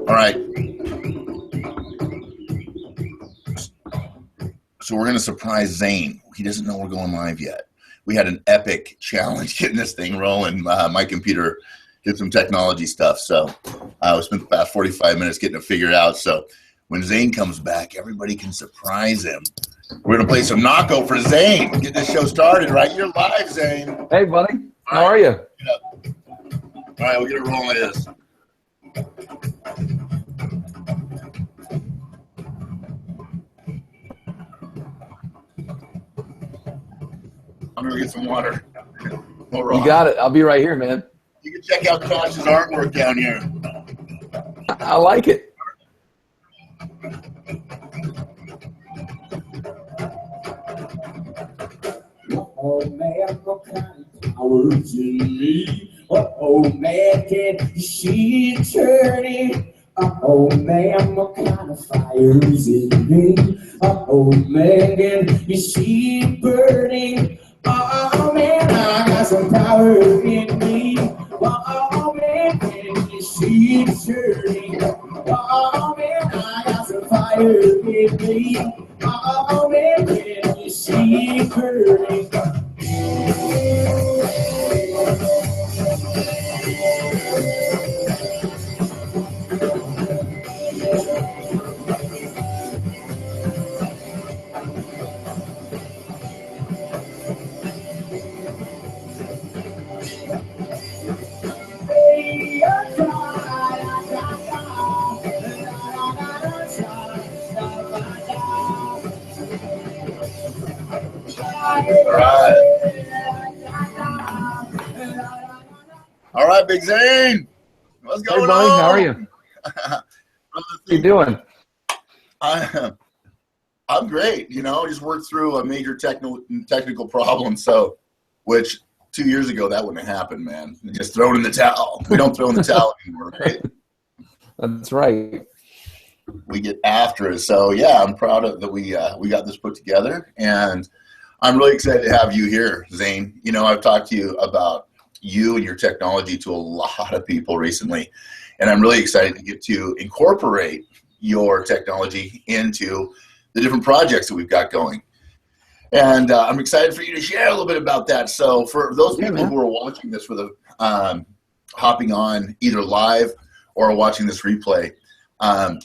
All right. So we're going to surprise Zane. He doesn't know we're going live yet. We had an epic challenge getting this thing rolling. My computer did some technology stuff. So we spent the past 45 minutes getting it figured out. So when Zane comes back, everybody can surprise him. We're going to play some knockout for Zane. Get this show started, right? You're live, Zane. Hey, buddy. How are you? All right, we'll get it rolling like this. I'm going to get some water. You got it. I'll be right here, man. You can check out Josh's artwork down here. I like it. Oh man, what kind of power's in me? Oh man, can you see it turning? Oh man, what kind of fire's in me? Oh man, can you see it burning? Oh man, I got some power in me. Oh man, can you see it turning? Oh man, I got some fire in me. Oh man, can you see it burning? All right, Big Zane. What's going Hey, buddy. on? How are you? How you doing? I'm great. You know, just worked through a major technical problem. So, which 2 years ago that wouldn't have happened, man. Just thrown in the towel. We don't throw in the towel anymore, right? That's right. We get after it. So yeah, I'm proud of that. We got this put together, and I'm really excited to have you here, Zane. You know, I've talked to you about you and your technology to a lot of people recently, and I'm really excited to get to incorporate your technology into the different projects that we've got going. And I'm excited for you to share a little bit about that. So for those people who are watching this for the hopping on either live or watching this replay, I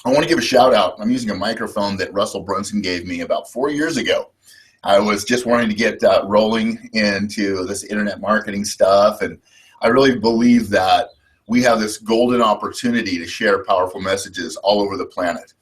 want to give a shout out. I'm using a microphone that Russell Brunson gave me about 4 years ago. I was just wanting to get rolling into this internet marketing stuff, and I really believe that we have this golden opportunity to share powerful messages all over the planet.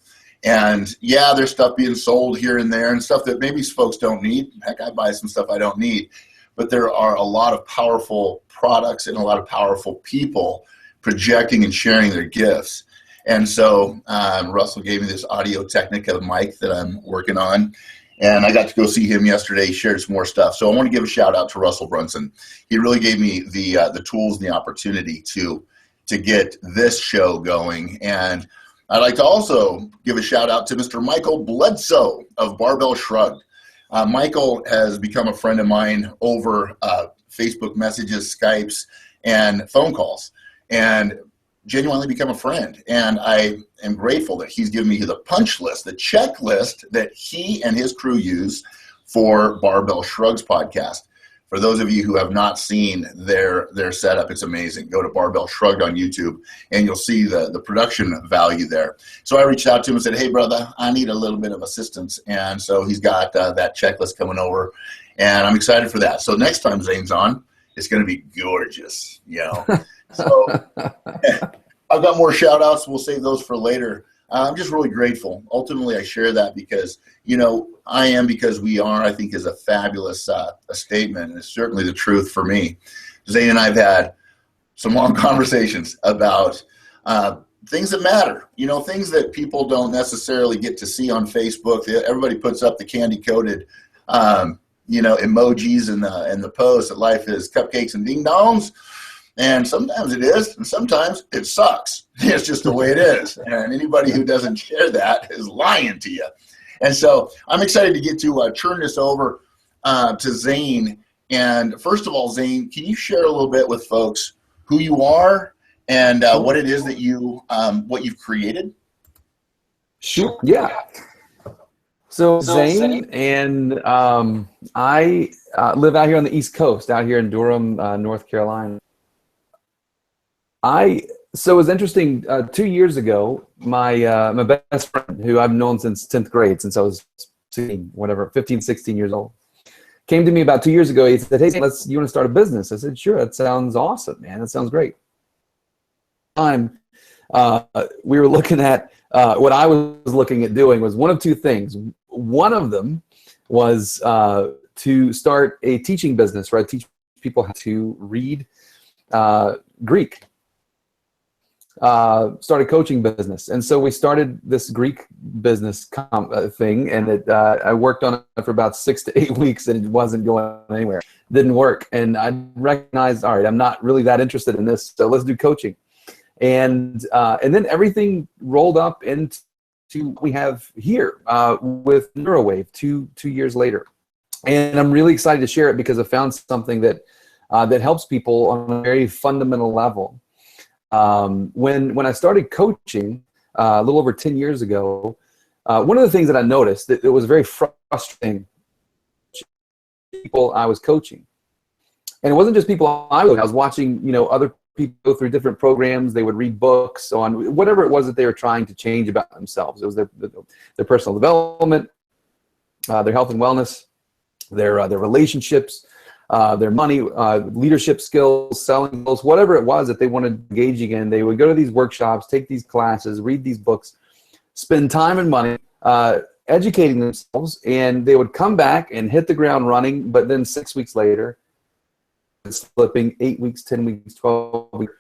And yeah, there's stuff being sold here and there and stuff that maybe folks don't need. Heck, I buy some stuff I don't need. But there are a lot of powerful products and a lot of powerful people projecting and sharing their gifts. And so Russell gave me this Audio Technica mic that I'm working on. And I got to go see him yesterday. He shared some more stuff. So I want to give a shout out to Russell Brunson. He really gave me the tools and the opportunity to get this show going. And I'd like to also give a shout out to Mr. Michael Bledsoe of Barbell Shrugged. Michael has become a friend of mine over Facebook messages, Skypes, and phone calls, and genuinely become a friend. And I am grateful that he's given me the punch list, the checklist that he and his crew use for Barbell Shrugs podcast. For those of you who have not seen their setup, it's amazing. Go to Barbell Shrugged on YouTube, and you'll see the production value there. So I reached out to him and said, hey, brother, I need a little bit of assistance. And so he's got that checklist coming over, and I'm excited for that. So next time Zane's on, it's going to be gorgeous, you know. So I've got more shout outs. We'll save those for later. I'm just really grateful. Ultimately, I share that because, you know, I am because we are, I think, is a fabulous a statement. And it's certainly the truth for me. Zane and I have had some long conversations about things that matter, you know, things that people don't necessarily get to see on Facebook. Everybody puts up the candy-coated, you know, emojis and the posts that life is cupcakes and ding-dongs. And sometimes it is, and sometimes it sucks. It's just the way it is. And anybody who doesn't share that is lying to you. And so I'm excited to get to turn this over to Zane. And first of all, Zane, can you share a little bit with folks who you are and what it is that what you've created? Sure. Yeah. So Zane, and I live out here on the East Coast, out here in Durham, North Carolina. So it was interesting. 2 years ago, my best friend, who I've known since 10th grade, since I was 15, 16 years old, came to me about 2 years ago. He said, "Hey, you want to start a business?" I said, "Sure, that sounds awesome, man. That sounds great." We were looking at what I was looking at doing was one of two things. One of them was to start a teaching business, right? Teach people how to read Greek. Start a coaching business, and so we started this Greek business thing, and I worked on it for about 6 to 8 weeks, and it wasn't going anywhere. Didn't work, and I recognized, all right, I'm not really that interested in this, so let's do coaching. And then everything rolled up into what we have here with NeuroWave 2 years later. And I'm really excited to share it because I found something that helps people on a very fundamental level. When I started coaching a little over 10 years ago, one of the things that I noticed that it was very frustrating people I was coaching. And it wasn't just people I was watching, other people go through different programs. They would read books on whatever it was that they were trying to change about themselves. It was their personal development, their health and wellness, their relationships, their money, leadership skills, selling skills, whatever it was that they wanted engaging in. They would go to these workshops, take these classes, read these books, spend time and money educating themselves, and they would come back and hit the ground running. But then 6 weeks later, slipping 8 weeks, 10 weeks, 12 weeks.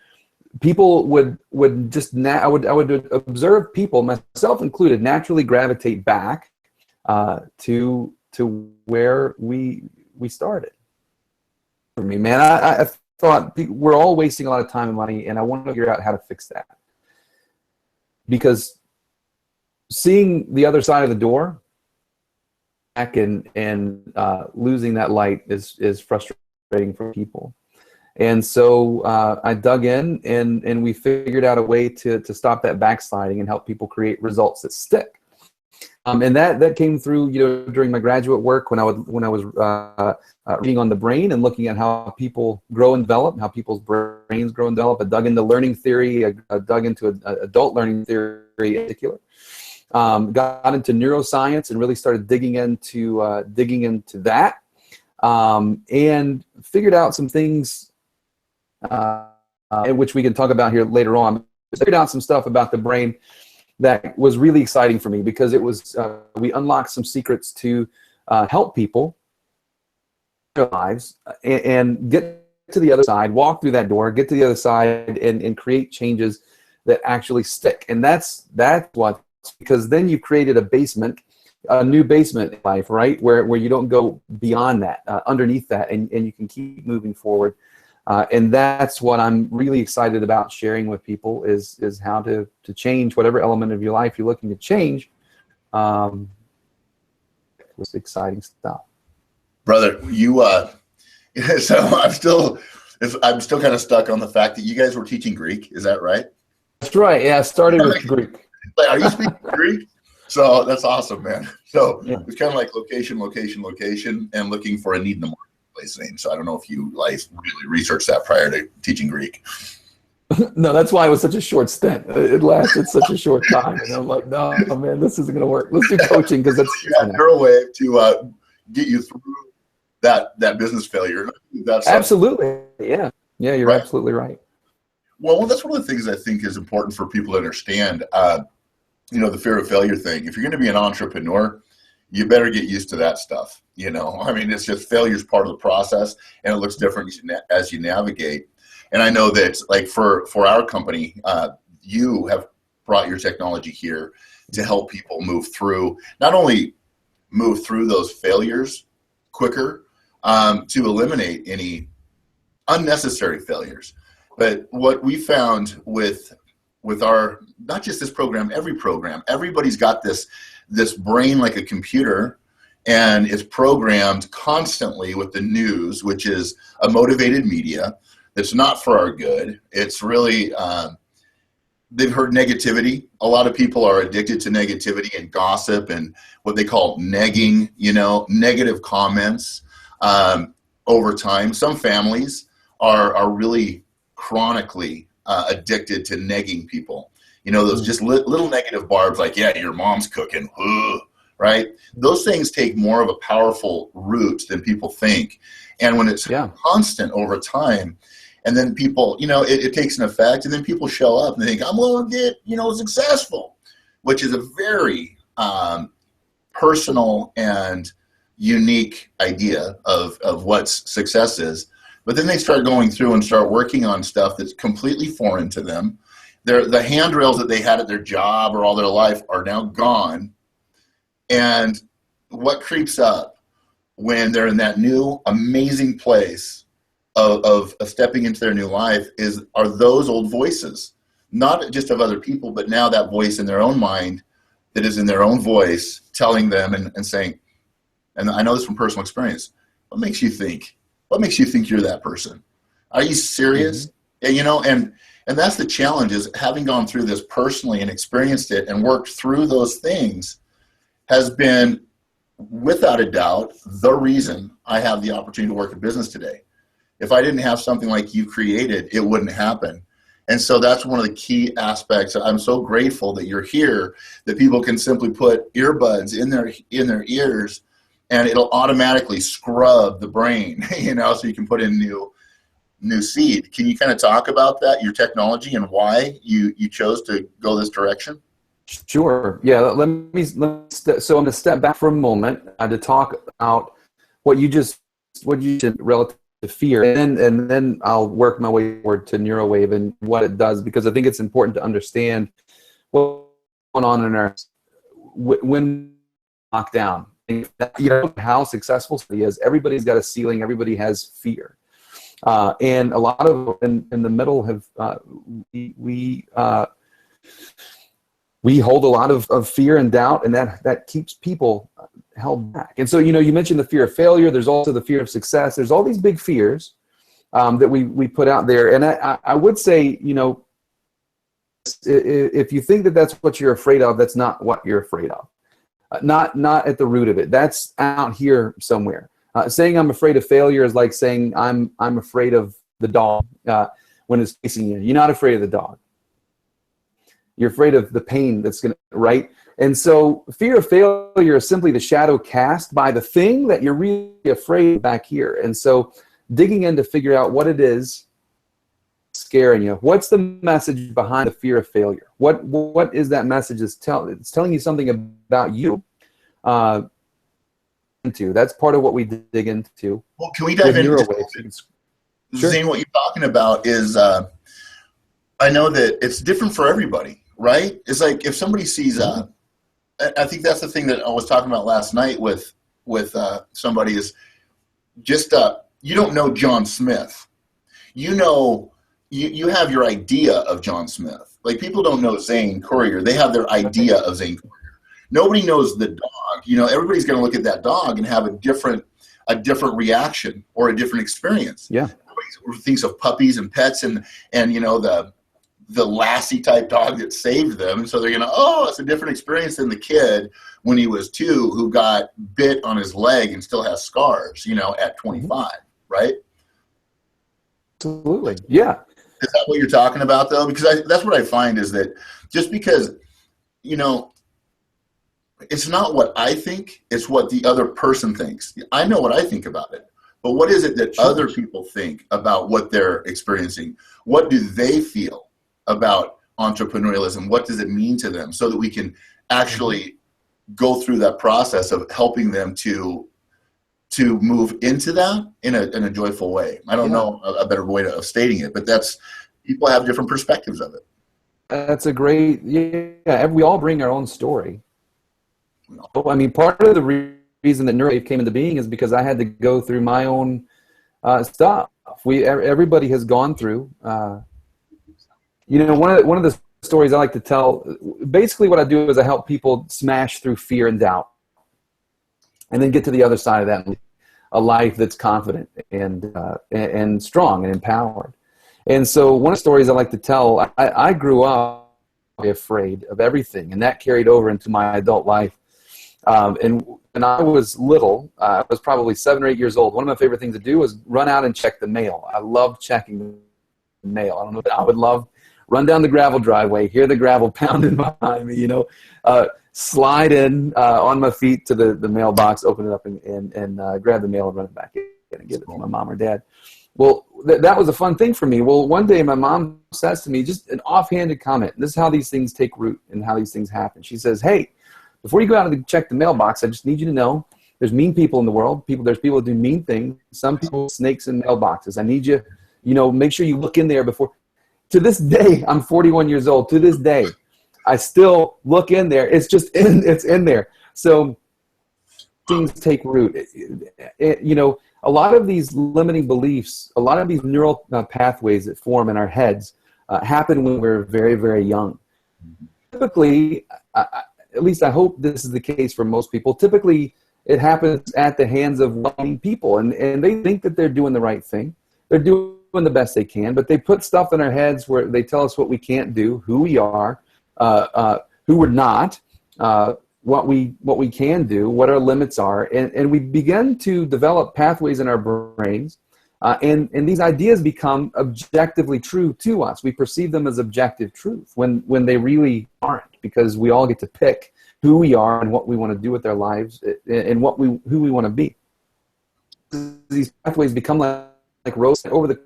People would just I would observe people, myself included, naturally gravitate back to where we started. For me, man, I thought we're all wasting a lot of time and money, and I want to figure out how to fix that. Because seeing the other side of the door back and losing that light is frustrating for people. And so I dug in and we figured out a way to stop that backsliding and help people create results that stick. And that came through, during my graduate work when I was reading on the brain and looking at how people grow and develop, how people's brains grow and develop. I dug into learning theory. I dug into adult learning theory in particular. Got into neuroscience and really started digging into that. And figured out some things, which we can talk about here later on. Figured out some stuff about the brain that was really exciting for me because it was we unlocked some secrets to help people in their lives and get to the other side, walk through that door, get to the other side, and create changes that actually stick. And that's what, because then you've created a new basement in life, right? Where you don't go beyond that, underneath that, and you can keep moving forward. And that's what I'm really excited about sharing with people is how to change whatever element of your life you're looking to change. It's exciting stuff. Brother, you so I'm still kind of stuck on the fact that you guys were teaching Greek. Is that right? That's right. Yeah, I started with Greek. Are you speaking Greek? So that's awesome, man. So yeah. It's kind of like location, and looking for a need in the marketplace name. So I don't know if you really researched that prior to teaching Greek. No, that's why it was such a short stint. It lasted such a short time. And I'm like, no, man, this isn't going to work. Let's do coaching because that's your way to get you through that business failure. That's absolutely. Yeah. Yeah, you're right. Absolutely right. Well, that's one of the things I think is important for people to understand. The fear of failure thing. If you're going to be an entrepreneur, you better get used to that stuff. It's just failure is part of the process, and it looks different as you navigate. And I know that, like for our company, you have brought your technology here to help people not only move through those failures quicker, to eliminate any unnecessary failures. But what we found with our, not just this program, everybody's got this brain like a computer, and is programmed constantly with the news, which is a motivated media that's not for our good. It's really, they've heard negativity. A lot of people are addicted to negativity and gossip and what they call negging, negative comments over time. Some families are really chronically addicted to negging people. Those just little negative barbs like, yeah, your mom's cooking, right? Those things take more of a powerful root than people think. And when it's constant over time, and then people, it takes an effect, and then people show up and they think, I'm going to get, successful, which is a very personal and unique idea of what success is. But then they start going through and start working on stuff that's completely foreign to them. The handrails that they had at their job or all their life are now gone. And what creeps up when they're in that new amazing place of stepping into their new life are those old voices, not just of other people, but now that voice in their own mind that is in their own voice telling them and saying, and I know this from personal experience, what makes you think you're that person? Are you serious? Mm-hmm. And that's the challenge, is having gone through this personally and experienced it and worked through those things has been, without a doubt, the reason I have the opportunity to work in business today. If I didn't have something like you created, it wouldn't happen. And so that's one of the key aspects. I'm so grateful that you're here, that people can simply put earbuds in their ears and it'll automatically scrub the brain, so you can put in new seed. Can you kind of talk about that, your technology, and why you chose to go this direction? Sure. Yeah. So I'm going to step back for a moment to talk about what you said relative to fear, and then I'll work my way forward to NeuroWave and what it does, because I think it's important to understand what's going on in our when lockdown. How successful somebody is. Everybody's got a ceiling. Everybody has fear. And a lot of in the middle have we hold a lot of fear and doubt, and that keeps people held back. And so, you mentioned the fear of failure. There's also the fear of success. There's all these big fears that we put out there. And I would say, if you think that that's what you're afraid of, that's not what you're afraid of. Not at the root of it. That's out here somewhere. Saying I'm afraid of failure is like saying I'm afraid of the dog when it's facing you. You're not afraid of the dog. You're afraid of the pain that's going to, right? And so fear of failure is simply the shadow cast by the thing that you're really afraid of back here. And so digging in to figure out what it is scaring you. What's the message behind the fear of failure? What is that message? It's telling you something about you. That's part of what we dig into. Well, can we dive into Sure. Zane, what you're talking about is, I know that it's different for everybody, right? It's like if somebody sees, I think that's the thing that I was talking about last night with somebody is just, you don't know John Smith. You have your idea of John Smith. Like, people don't know Zane Courier. They have their idea of Zane Courier. Nobody knows the dog. Everybody's going to look at that dog and have a different reaction or a different experience. Yeah. Everybody thinks of puppies and pets and the Lassie type dog that saved them. And so they're going to, it's a different experience than the kid when he was 2 who got bit on his leg and still has scars, at 25, right? Absolutely. Yeah. Is that what you're talking about, though? Because that's what I find is that just because, it's not what I think, it's what the other person thinks. I know what I think about it, but what is it that other people think about what they're experiencing? What do they feel about entrepreneurialism? What does it mean to them, so that we can actually go through that process of helping them to move into that in a joyful way? I don't know a better way of stating it, but people have different perspectives of it. That's a great, we all bring our own story. I mean, part of the reason that NeuroWave came into being is because I had to go through my own stuff. Everybody has gone through. One of the stories I like to tell. Basically, what I do is I help people smash through fear and doubt, and then get to the other side of that, a life that's confident and strong and empowered. And so one of the stories I like to tell, I grew up afraid of everything, and that carried over into my adult life. And when I was little, I was probably 7 or 8 years old. One of my favorite things to do was run out and check the mail. I loved checking the mail. I don't know, but I would love run down the gravel driveway, hear the gravel pounding behind me, slide in on my feet to the mailbox, open it up, and grab the mail and run it back in and give it to my mom or dad. Well, that was a fun thing for me. Well, one day my mom says to me, just an offhanded comment. This is how these things take root and how these things happen. She says, hey, before you go out and check the mailbox, I just need you to know there's mean people in the world. There's people that do mean things. Some people, snakes in mailboxes. I need you, make sure you look in there before. To this day, I'm 41 years old. To this day, I still look in there. It's just it's in there. So things take root. A lot of these limiting beliefs, a lot of these neural pathways that form in our heads happen when we're very, very young. Typically, at least I hope this is the case for most people, typically it happens at the hands of well-meaning people, and they think that they're doing the right thing. They're doing the best they can, but they put stuff in our heads where they tell us what we can't do, who we are, who we're not, what we can do, what our limits are, and we begin to develop pathways in our brains, and these ideas become objectively true to us. We perceive them as objective truth when they really aren't, because we all get to pick who we are and what we want to do with our lives and who we want to be. These pathways become like roads over the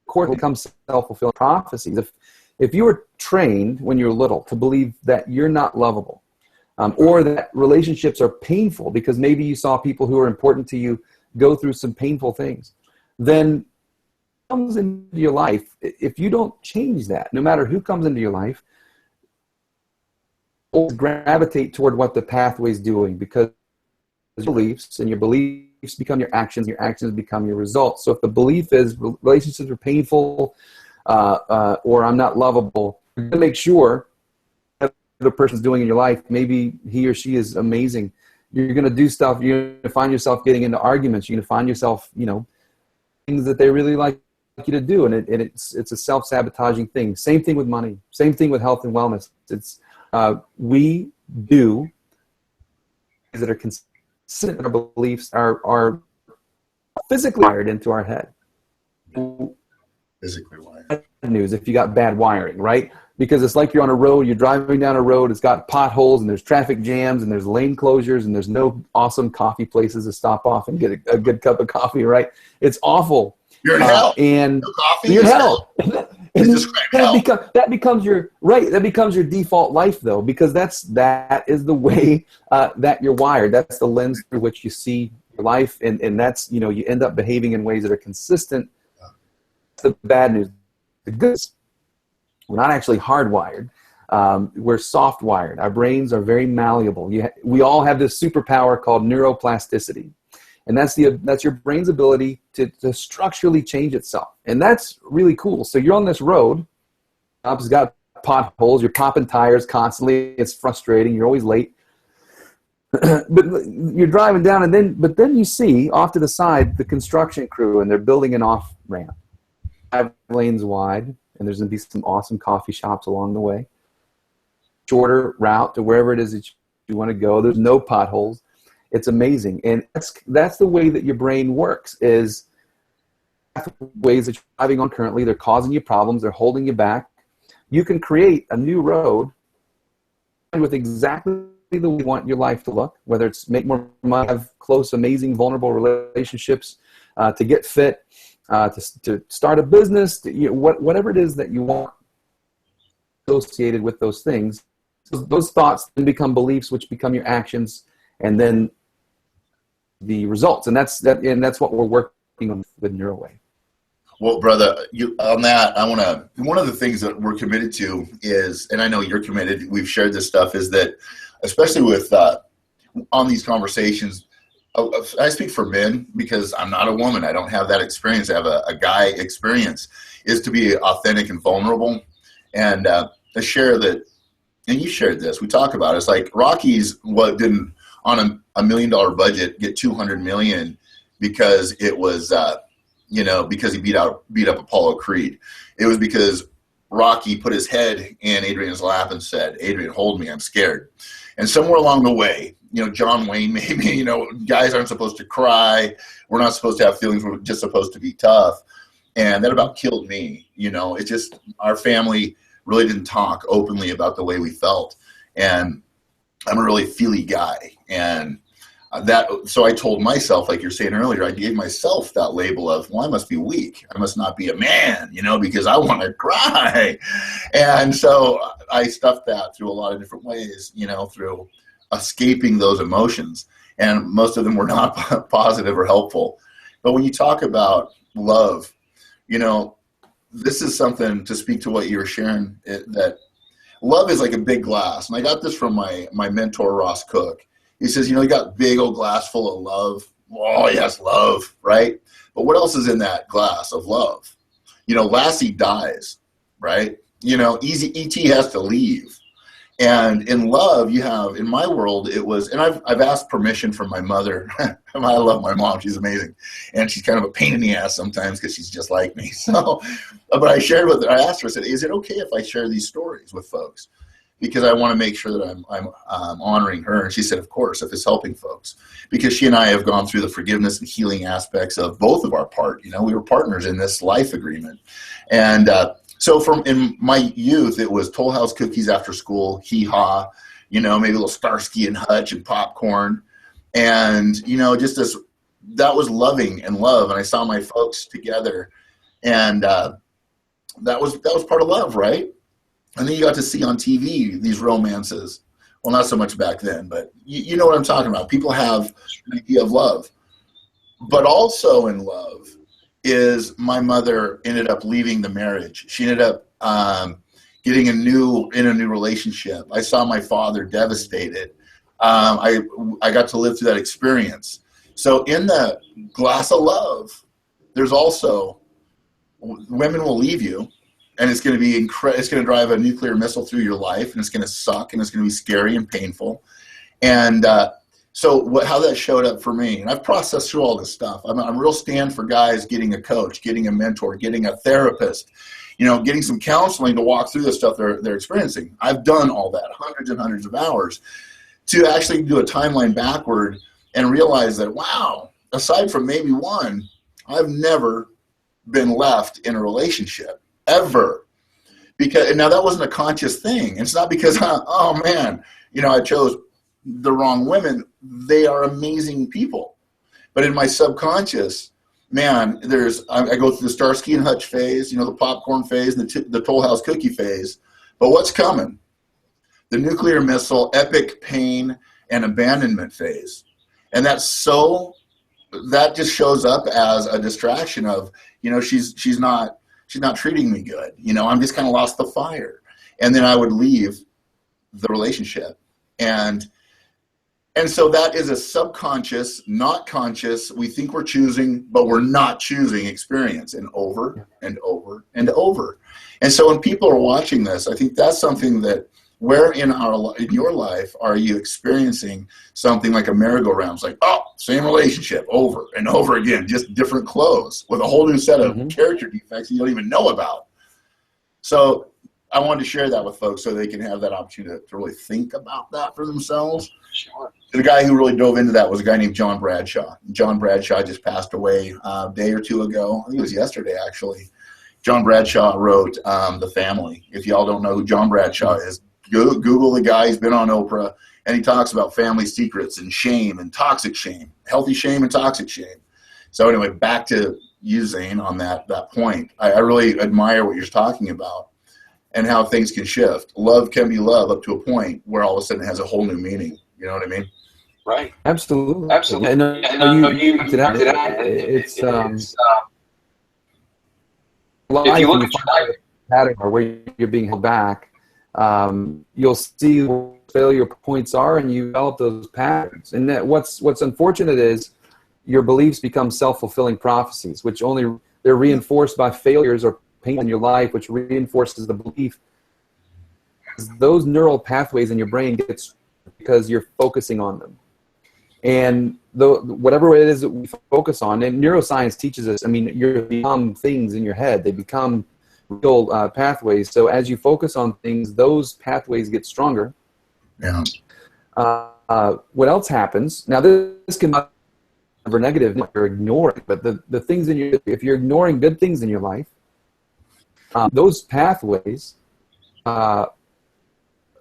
course, become self-fulfilling prophecies. If you were trained when you were little to believe that you're not lovable, or that relationships are painful because maybe you saw people who are important to you go through some painful things, then comes into your life, if you don't change that, no matter who comes into your life, will gravitate toward what the pathway is doing, because your beliefs, and your beliefs become your actions become your results. So if the belief is relationships are painful, or I'm not lovable, you're going to make sure that the person's doing in your life, maybe he or she is amazing. You're going to do stuff, you're going to find yourself getting into arguments, you're going to find yourself, things that they really like you to do, and it's a self-sabotaging thing. Same thing with money, same thing with health and wellness. It's we do things that are consistent with our beliefs, are physically wired into our head. Physically wired. Bad news if you got bad wiring, right? Because it's like you're on a road, you're driving down a road, it's got potholes and there's traffic jams and there's lane closures and there's no awesome coffee places to stop off and get a good cup of coffee, right? It's awful. You're in hell. And no coffee, you're in hell. That becomes your default life, though, because that is the way that you're wired. That's the lens through which you see your life, and that's, you end up behaving in ways that are consistent. That's the bad news. The good news, we're not actually hardwired. We're soft wired. Our brains are very malleable. We all have this superpower called neuroplasticity. And that's your brain's ability to structurally change itself. And that's really cool. So you're on this road. It's got potholes. You're popping tires constantly. It's frustrating. You're always late. But you're driving down, but then you see off to the side the construction crew, and they're building an off-ramp. 5 lanes wide, and there's going to be some awesome coffee shops along the way. Shorter route to wherever it is that you want to go. There's no potholes. It's amazing, and that's the way that your brain works. Is ways that you're driving on currently, they're causing you problems, they're holding you back. You can create a new road with exactly the way you want your life to look, whether it's make more money, have close, amazing, vulnerable relationships, to get fit, to start a business, whatever it is that you want associated with those things. Those thoughts then become beliefs, which become your actions, and then the results, and that's what we're working on with NeuroWave. Well, brother, on that, one of the things that we're committed to is, and I know you're committed, we've shared this stuff, is that, especially with on these conversations, I speak for men because I'm not a woman. I don't have that experience. I have a guy experience, is to be authentic and vulnerable, and to share that. And you shared this. We talk about it. It's like Rockies didn't on a $1 million budget get $200 million because it was you know, because he beat up Apollo Creed. It was because Rocky put his head in Adrian's lap and said, "Adrian, hold me, I'm scared." And somewhere along the way, you know, John Wayne, maybe, you know, guys aren't supposed to cry. We're not supposed to have feelings. We're just supposed to be tough. And that about killed me. You know, it just, our family really didn't talk openly about the way we felt. And I'm a really feely guy. And so I told myself, like you're saying earlier, I gave myself that label of, well, I must be weak. I must not be a man, you know, because I want to cry. And so I stuffed that through a lot of different ways, you know, through escaping those emotions. And most of them were not positive or helpful. But when you talk about love, you know, this is something to speak to what you were sharing, that love is like a big glass. And I got this from my mentor, Ross Cook. He says, you know, you got big old glass full of love. Oh, yes, love, right? But what else is in that glass of love? You know, Lassie dies, right? You know, E.T. has to leave. And in love, you have, in my world, it was, and I've asked permission from my mother. I love my mom. She's amazing. And she's kind of a pain in the ass sometimes because she's just like me. So, but I shared with her, I asked her, I said, is it okay if I share these stories with folks? Because I want to make sure that I'm honoring her. And she said, of course, if it's helping folks. Because she and I have gone through the forgiveness and healing aspects of both of our part. You know, we were partners in this life agreement. And so in my youth, it was Toll House cookies after school, hee-haw, you know, maybe a little Starsky and Hutch and popcorn. And, you know, just this, that was loving and love. And I saw my folks together. And that was part of love, right? And then you got to see on TV these romances. Well, not so much back then, but you know what I'm talking about. People have an idea of love. But also in love is my mother ended up leaving the marriage. She ended up getting in a new relationship. I saw my father devastated. I got to live through that experience. So in the glass of love, there's also women will leave you. And it's going to be it's going to drive a nuclear missile through your life, and it's going to suck, and it's going to be scary and painful. And so how that showed up for me, and I've processed through all this stuff. I'm a real stand for guys getting a coach, getting a mentor, getting a therapist, you know, getting some counseling to walk through the stuff they're experiencing. I've done all that, hundreds and hundreds of hours, to actually do a timeline backward and realize that, wow, aside from maybe one, I've never been left in a relationship. Ever. Because now that wasn't a conscious thing. It's not because, oh man, you know, I chose the wrong women. They are amazing people. But in my subconscious, man, I go through the Starsky and Hutch phase, you know, the popcorn phase, and the Toll House cookie phase. But what's coming? The nuclear missile, epic pain, and abandonment phase. And that just shows up as a distraction of, you know, she's not treating me good. You know, I'm just kind of lost the fire. And then I would leave the relationship. And so that is a subconscious, not conscious, we think we're choosing, but we're not choosing experience, and over and over and over. And so when people are watching this, I think that's something that, where in your life are you experiencing something like a merry-go-round? It's like, oh, same relationship over and over again, just different clothes with a whole new set of character defects you don't even know about. So I wanted to share that with folks so they can have that opportunity to really think about that for themselves. Sure. The guy who really dove into that was a guy named John Bradshaw. John Bradshaw just passed away a day or two ago. I think it was yesterday, actually. John Bradshaw wrote The Family. If y'all don't know who John Bradshaw is, Google the guy. He's been on Oprah, and he talks about family secrets and shame and toxic shame, healthy shame and toxic shame. So anyway, back to you, Zane, on that point. I really admire what you're talking about and how things can shift. Love can be love up to a point where all of a sudden it has a whole new meaning. You know what I mean? Right. Absolutely. Absolutely. You pointed out, it's if you look at your pattern or where you're being held back, you'll see where failure points are, and you develop those patterns. And that what's unfortunate is your beliefs become self-fulfilling prophecies, which they're reinforced by failures or pain in your life, which reinforces the belief. Those neural pathways in your brain get because you're focusing on them. And whatever it is that we focus on, and neuroscience teaches us, I mean, you become things in your head. They become real pathways. So as you focus on things, those pathways get stronger. Yeah. What else happens? Now, this can be negative if you're ignoring, but the things if you're ignoring good things in your life, those pathways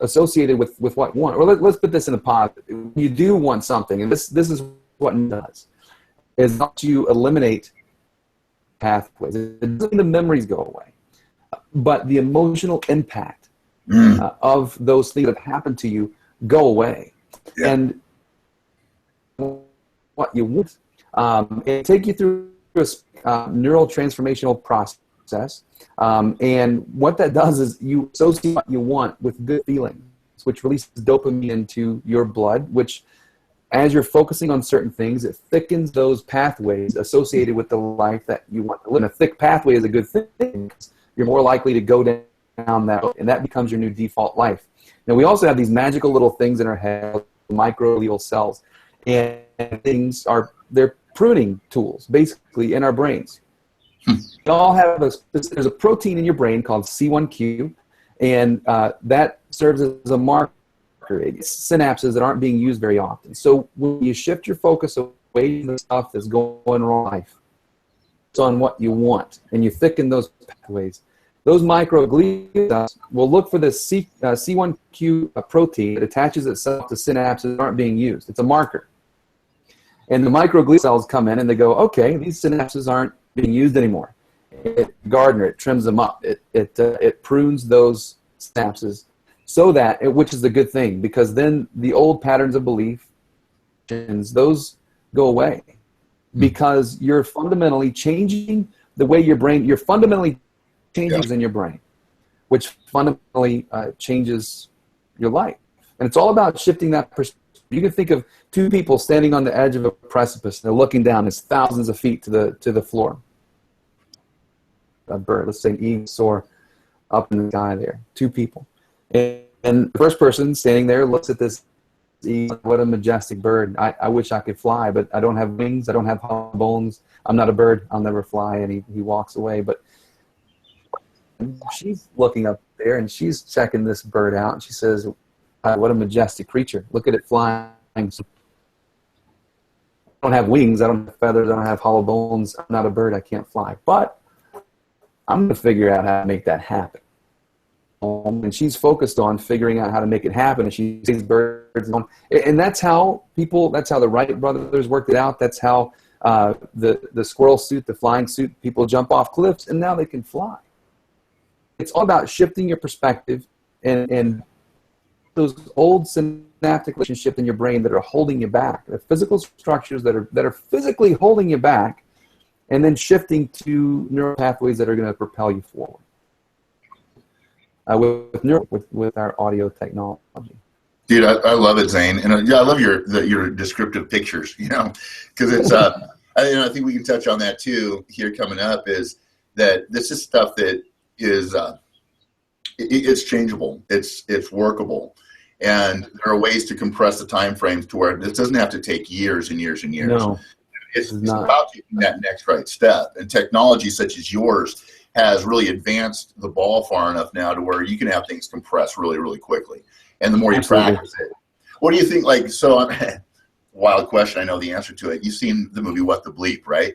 associated with what you want, or let's put this in a positive. You do want something, and this is what it does, is not you eliminate pathways. It doesn't mean the memories go away, but the emotional impact of those things that have happened to you go away. Yeah. And what you want, it take you through a neural transformational process. And what that does is you associate what you want with good feelings, which releases dopamine into your blood, which, as you're focusing on certain things, it thickens those pathways associated with the life that you want to live. And a thick pathway is a good thing because you're more likely to go down that road, and that becomes your new default life. Now, we also have these magical little things in our head, microglial cells, and they're pruning tools, basically, in our brains. We all have there's a protein in your brain called C1q, and that serves as a marker. It's synapses that aren't being used very often. So when you shift your focus away from the stuff that's going wrong in life, it's on what you want, and you thicken those pathways. Those microglial cells will look for this C1q protein that attaches itself to synapses that aren't being used. It's a marker. And the microglial cells come in and they go, okay, these synapses aren't being used anymore. It trims them up. It prunes those synapses so that, which is a good thing, because then the old patterns of belief, those go away, because you're fundamentally changing the way your brain, you're fundamentally changes in your brain, which fundamentally changes your life. And it's all about shifting that perspective. You can think of two people standing on the edge of a precipice. They're looking down. It's thousands of feet to the floor. A bird, let's say an eagle, soar up in the sky there. Two people. And the first person standing there looks at this eagle. What a majestic bird. I wish I could fly, but I don't have wings. I don't have hollow bones. I'm not a bird. I'll never fly. And he walks away. But she's looking up there, and she's checking this bird out. And she says, what a majestic creature. Look at it flying. I don't have wings. I don't have feathers. I don't have hollow bones. I'm not a bird. I can't fly. But I'm going to figure out how to make that happen. And she's focused on figuring out how to make it happen. And she sees birds. And that's how the Wright brothers worked it out. That's how the squirrel suit, the flying suit, people jump off cliffs, and now they can fly. It's all about shifting your perspective and those old synaptic relationships in your brain that are holding you back, the physical structures that are physically holding you back, and then shifting to neural pathways that are going to propel you forward with our audio technology. Dude, I love it, Zane, and I love your descriptive pictures. Because it's I think we can touch on that too here coming up. Is that this is stuff that is it's changeable, it's workable, and there are ways to compress the time frames to where this doesn't have to take years and years and years. No, it's about taking that next right step, and technology such as yours has really advanced the ball far enough now to where you can have things compressed really, really quickly. And the more you practice it, what do you think? Wild question. I know the answer to it. You've seen the movie What the Bleep, right?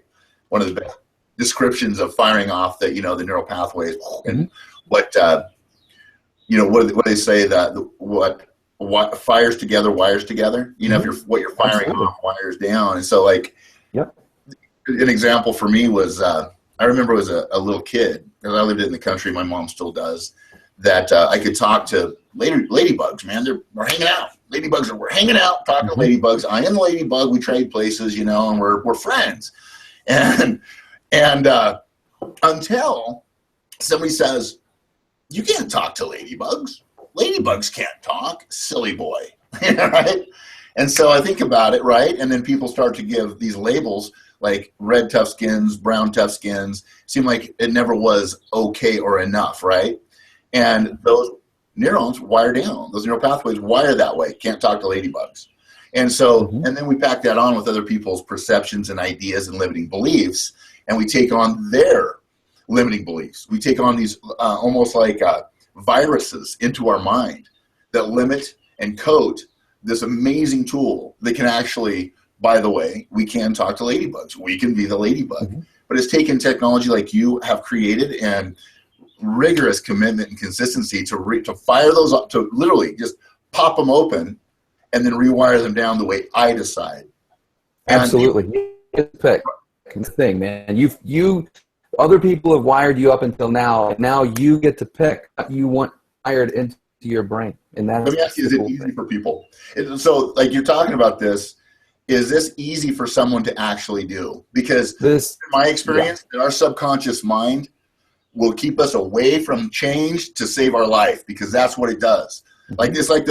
One of the best descriptions of firing off the neural pathways and what do they say that what fires together wires together. If what you're firing off wires down, and so an example for me was I remember as a little kid, because I lived in the country, my mom still does, that I could talk to ladybugs, man. They're hanging out. We're hanging out, talking to ladybugs. I am the ladybug. We trade places, and we're friends. And until somebody says, you can't talk to ladybugs. Ladybugs can't talk. Silly boy. Right? And so I think about it, right? And then people start to give these labels like red tough skins, brown tough skins. Seem like it never was okay or enough, right? And those neurons wire down. Those neural pathways wire that way. Can't talk to ladybugs. And so, and then we pack that on with other people's perceptions and ideas and limiting beliefs, and we take on their limiting beliefs. We take on these almost like viruses into our mind that limit and coat this amazing tool that can actually, by the way, we can talk to ladybugs. We can be the ladybug. But it's taken technology like you have created and rigorous commitment and consistency to fire those up, to literally just pop them open and then rewire them down the way I decide. Absolutely. Pick thing, man. You other people have wired you up until now, and now you get to pick what you want wired into your brain. And that's, let me ask you, is it easy for people? So like you're talking about this, is this easy for someone to actually do? Because in my experience, our subconscious mind will keep us away from change to save our life, because that's what it does. Like it's like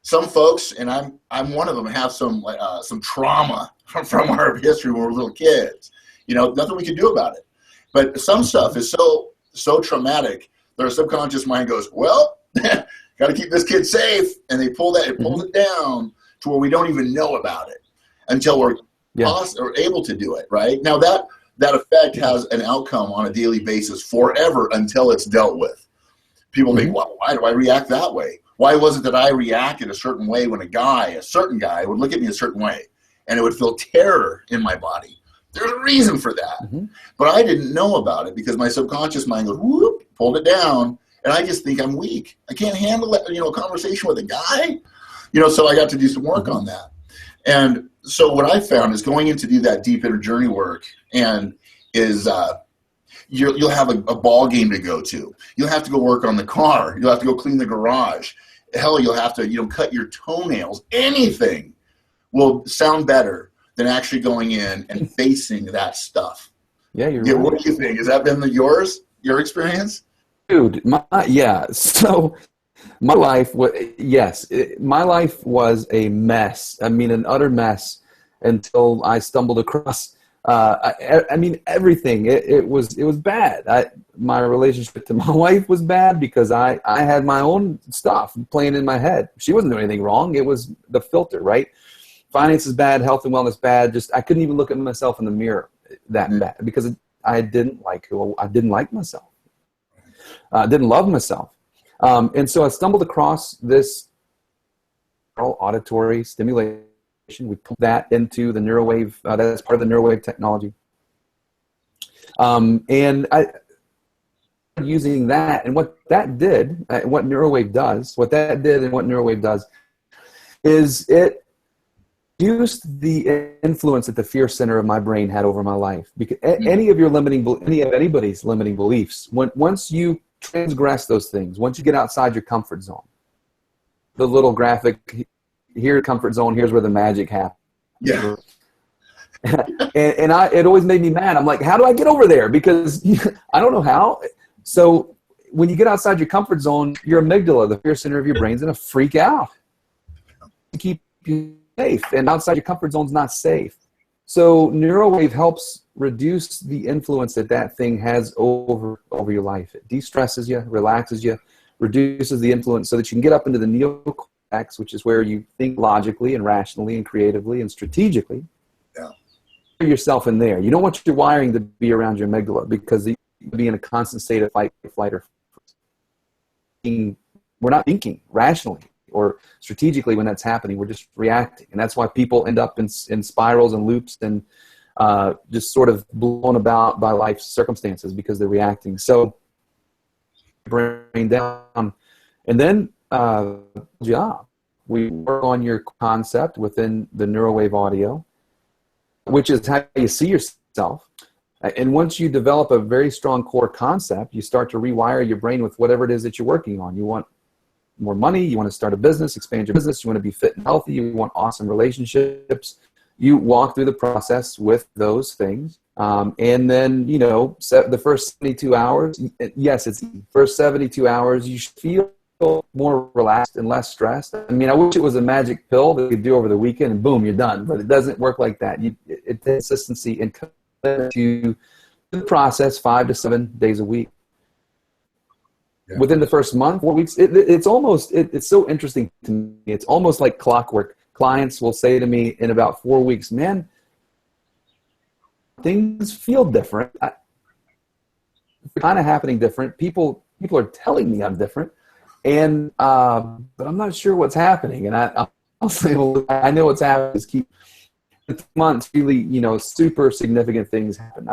some folks, and I'm one of them, have some trauma from our history when we were little kids. Nothing we can do about it. But some stuff is so traumatic that our subconscious mind goes, well, got to keep this kid safe, and it pulls it down to where we don't even know about it until we're able to do it. Right now, that effect has an outcome on a daily basis forever until it's dealt with. People think, well, why do I react that way? Why was it that I reacted a certain way when a certain guy would look at me a certain way, and it would feel terror in my body? There's a reason for that. But I didn't know about it because my subconscious mind goes, whoop, pulled it down, and I just think I'm weak. I can't handle it, a conversation with a guy. So I got to do some work on that. And so what I found is going in to do that deep inner journey work and is you'll have a ball game to go to. You'll have to go work on the car. You'll have to go clean the garage. Hell, you'll have to cut your toenails. Anything will sound better than actually going in and facing that stuff. Yeah, you're right. What do you think? Has that been your experience? Dude, so my life was, my life was a mess. I mean, an utter mess until I stumbled across, everything. It was bad. My relationship to my wife was bad because I had my own stuff playing in my head. She wasn't doing anything wrong. It was the filter, right? Finances bad, health and wellness bad. Just I couldn't even look at myself in the mirror that bad because I didn't like myself. I didn't love myself. And so I stumbled across this auditory stimulation. We put that into the neurowave. That's part of the neurowave technology. And I using that, and what that did, what neurowave does, is it reduced the influence that the fear center of my brain had over my life. Because any of anybody's limiting beliefs, once you transgress those things, once you get outside your comfort zone, the little graphic here, comfort zone, here's where the magic happens. Yeah. It always made me mad. I'm like, how do I get over there? Because I don't know how. So when you get outside your comfort zone, your amygdala, the fear center of your brain, is going to freak out to keep you safe. And outside your comfort zone is not safe. So neurowave helps reduce the influence that thing has over your life. It de-stresses you, relaxes you, reduces the influence so that you can get up into the neocortex, which is where you think logically and rationally and creatively and strategically. Yeah. Put yourself in there. You don't want your wiring to be around your amygdala because you be in a constant state of fight, flight, or we're not thinking rationally or strategically when that's happening. We're just reacting. And that's why people end up in spirals and loops and just sort of blown about by life's circumstances because they're reacting. So brain down. And then we work on your concept within the neurowave audio, which is how you see yourself. And once you develop a very strong core concept, you start to rewire your brain with whatever it is that you're working on. You want more money, you want to start a business, expand your business, you want to be fit and healthy, you want awesome relationships. You walk through the process with those things. And then, the first 72 hours, yes, it's the first 72 hours, you should feel more relaxed and less stressed. I mean, I wish it was a magic pill that you could do over the weekend and boom, you're done. But it doesn't work like that. It takes consistency and commitment to the process 5 to 7 days a week. Yeah. Within the first month, 4 weeks, it's so interesting to me. It's almost like clockwork. clients will say to me in about 4 weeks, man, things feel different. It's kind of happening different. People are telling me I'm different, and but I'm not sure what's happening. And I'll say, well, I know what's happening. Is keep 2 months really, super significant things happen.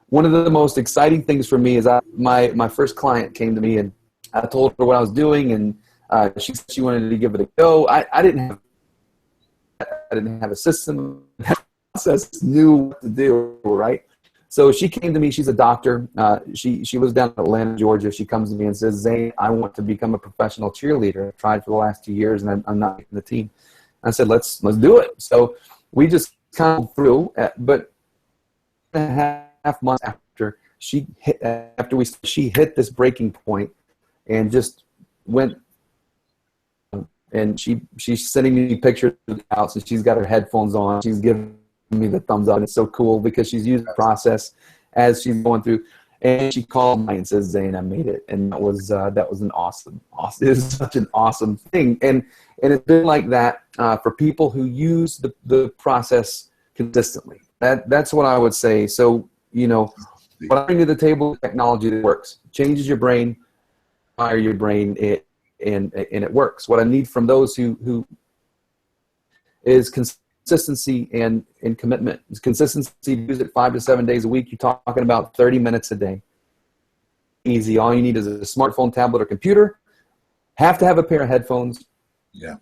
One of the most exciting things for me is my first client came to me, and I told her what I was doing, and she said she wanted to give it a go. I didn't have a system, process, knew what to do, right? So she came to me. She's a doctor. She lives down in Atlanta, Georgia. She comes to me and says, Zane, I want to become a professional cheerleader. I've tried for the last 2 years, and I'm not getting the team. And I said, let's do it. So we just kind of through, but 1.5 months after she hit this breaking point and just went. And she's sending me pictures of the house, and she's got her headphones on. She's giving me the thumbs up. And it's so cool because she's used the process as she's going through. And she called me and says, Zane, I made it. And that was an awesome. It was such an awesome thing. And it's been like that for people who use the process consistently. That's what I would say. So, what I bring to the table is technology that works, changes your brain, fire your brain, and it works. What I need from those who is consistency and commitment. It's consistency, use it 5 to 7 days a week. You're talking about 30 minutes a day. Easy. All you need is a smartphone, tablet, or computer. Have to have a pair of headphones. Yeah.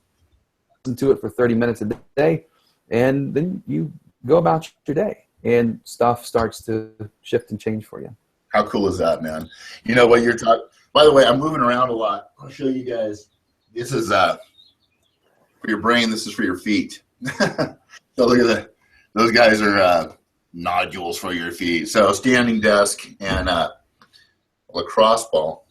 Listen to it for 30 minutes a day, and then you go about your day, and stuff starts to shift and change for you. How cool is that, man? You know what you're talking. By the way, I'm moving around a lot. I'll show you guys. This is for your brain. This is for your feet. So look at those guys are nodules for your feet. So standing desk and lacrosse ball,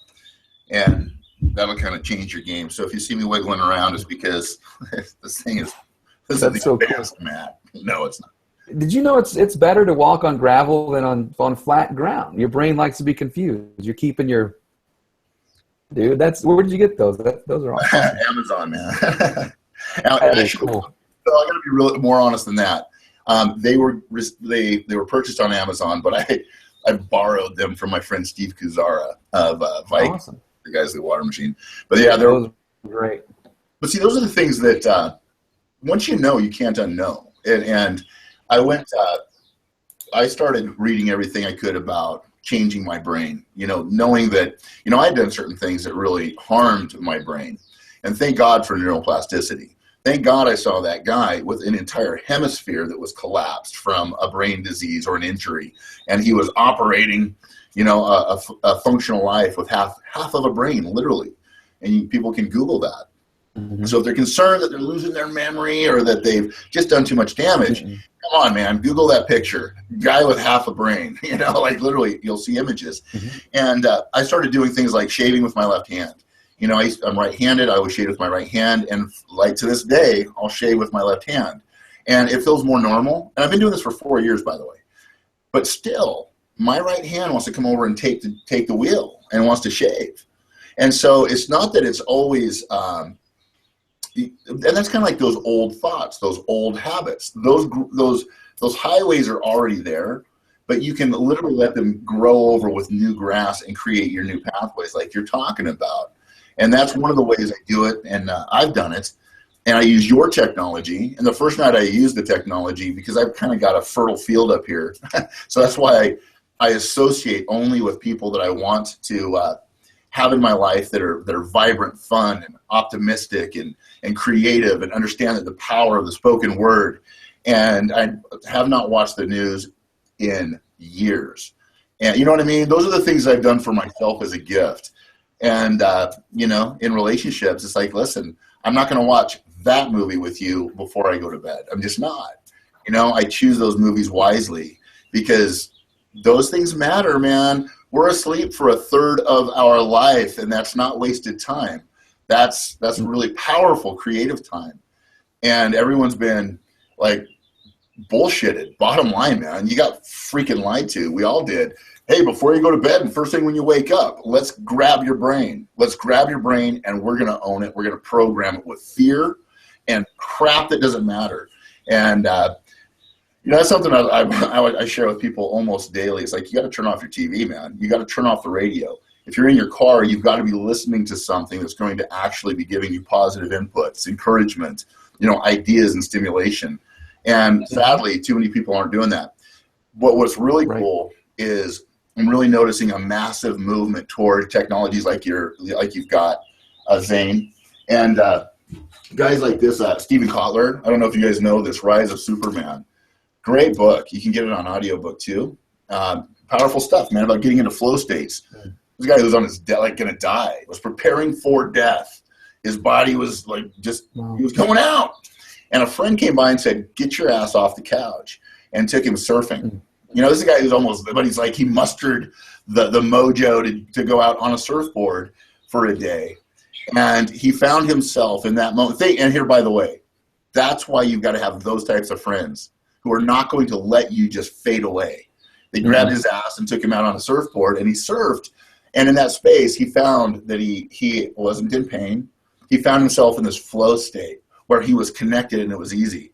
and that'll kind of change your game. So if you see me wiggling around, it's because this is the so best cool. mat. No, it's not. Did you know it's better to walk on gravel than on flat ground? Your brain likes to be confused. You're keeping your dude. Where did you get those? Those are awesome. Amazon, man. That is cool. So I got to be real more honest than that. They were purchased on Amazon, but I borrowed them from my friend Steve Kuzara of Vike, awesome. The guys at the Water Machine. But yeah, they're great. But see, those are the things that once you know, you can't unknow. And I started reading everything I could about changing my brain, knowing that, I had done certain things that really harmed my brain. And thank God for neuroplasticity. Thank God I saw that guy with an entire hemisphere that was collapsed from a brain disease or an injury. And he was operating, a functional life with half of a brain, literally. And people can Google that. Mm-hmm. So if they're concerned that they're losing their memory or that they've just done too much damage, mm-hmm. Come on, man, Google that picture. Guy with half a brain, like literally you'll see images. Mm-hmm. And I started doing things like shaving with my left hand. I'm right-handed. I always shave with my right hand. And like to this day, I'll shave with my left hand. And it feels more normal. And I've been doing this for 4 years, by the way. But still, my right hand wants to come over and take the wheel and wants to shave. And so it's not that it's always and that's kind of like those old thoughts, those old habits. Those highways are already there, but you can literally let them grow over with new grass and create your new pathways like you're talking about. And that's one of the ways I do it, and I've done it. And I use your technology. And the first night I used the technology, because I've kind of got a fertile field up here. So that's why I associate only with people that I want to have in my life that are vibrant, fun, and optimistic, and creative, and understand that the power of the spoken word. And I have not watched the news in years. And you know what I mean? Those are the things I've done for myself as a gift. And, in relationships, it's like, listen, I'm not going to watch that movie with you before I go to bed. I'm just not. I choose those movies wisely because those things matter, man. We're asleep for a third of our life, and that's not wasted time. That's really powerful, creative time. And everyone's been like bullshitted. Bottom line, man, you got freaking lied to. We all did. Hey, before you go to bed and first thing when you wake up, let's grab your brain. Let's grab your brain, and we're going to own it. We're going to program it with fear, and crap that doesn't matter. And that's something I share with people almost daily. It's like, you got to turn off your TV, man. You got to turn off the radio. If you're in your car, you've got to be listening to something that's going to actually be giving you positive inputs, encouragement, ideas and stimulation. And sadly, too many people aren't doing that. But what's really cool is I'm really noticing a massive movement toward technologies like you've got, Zane, and guys like this, Stephen Kotler. I don't know if you guys know this, Rise of Superman. Great book. You can get it on audiobook too. Powerful stuff, man, about getting into flow states. This guy who was on his going to die, was preparing for death. His body was he was going out. And a friend came by and said, get your ass off the couch, and took him surfing. This is a guy who's but he's like, he mustered the mojo to go out on a surfboard for a day. And he found himself in that moment. And here, by the way, that's why you've got to have those types of friends who are not going to let you just fade away. They grabbed his ass and took him out on a surfboard, and he surfed. And in that space, he found that he wasn't in pain. He found himself in this flow state where he was connected and it was easy.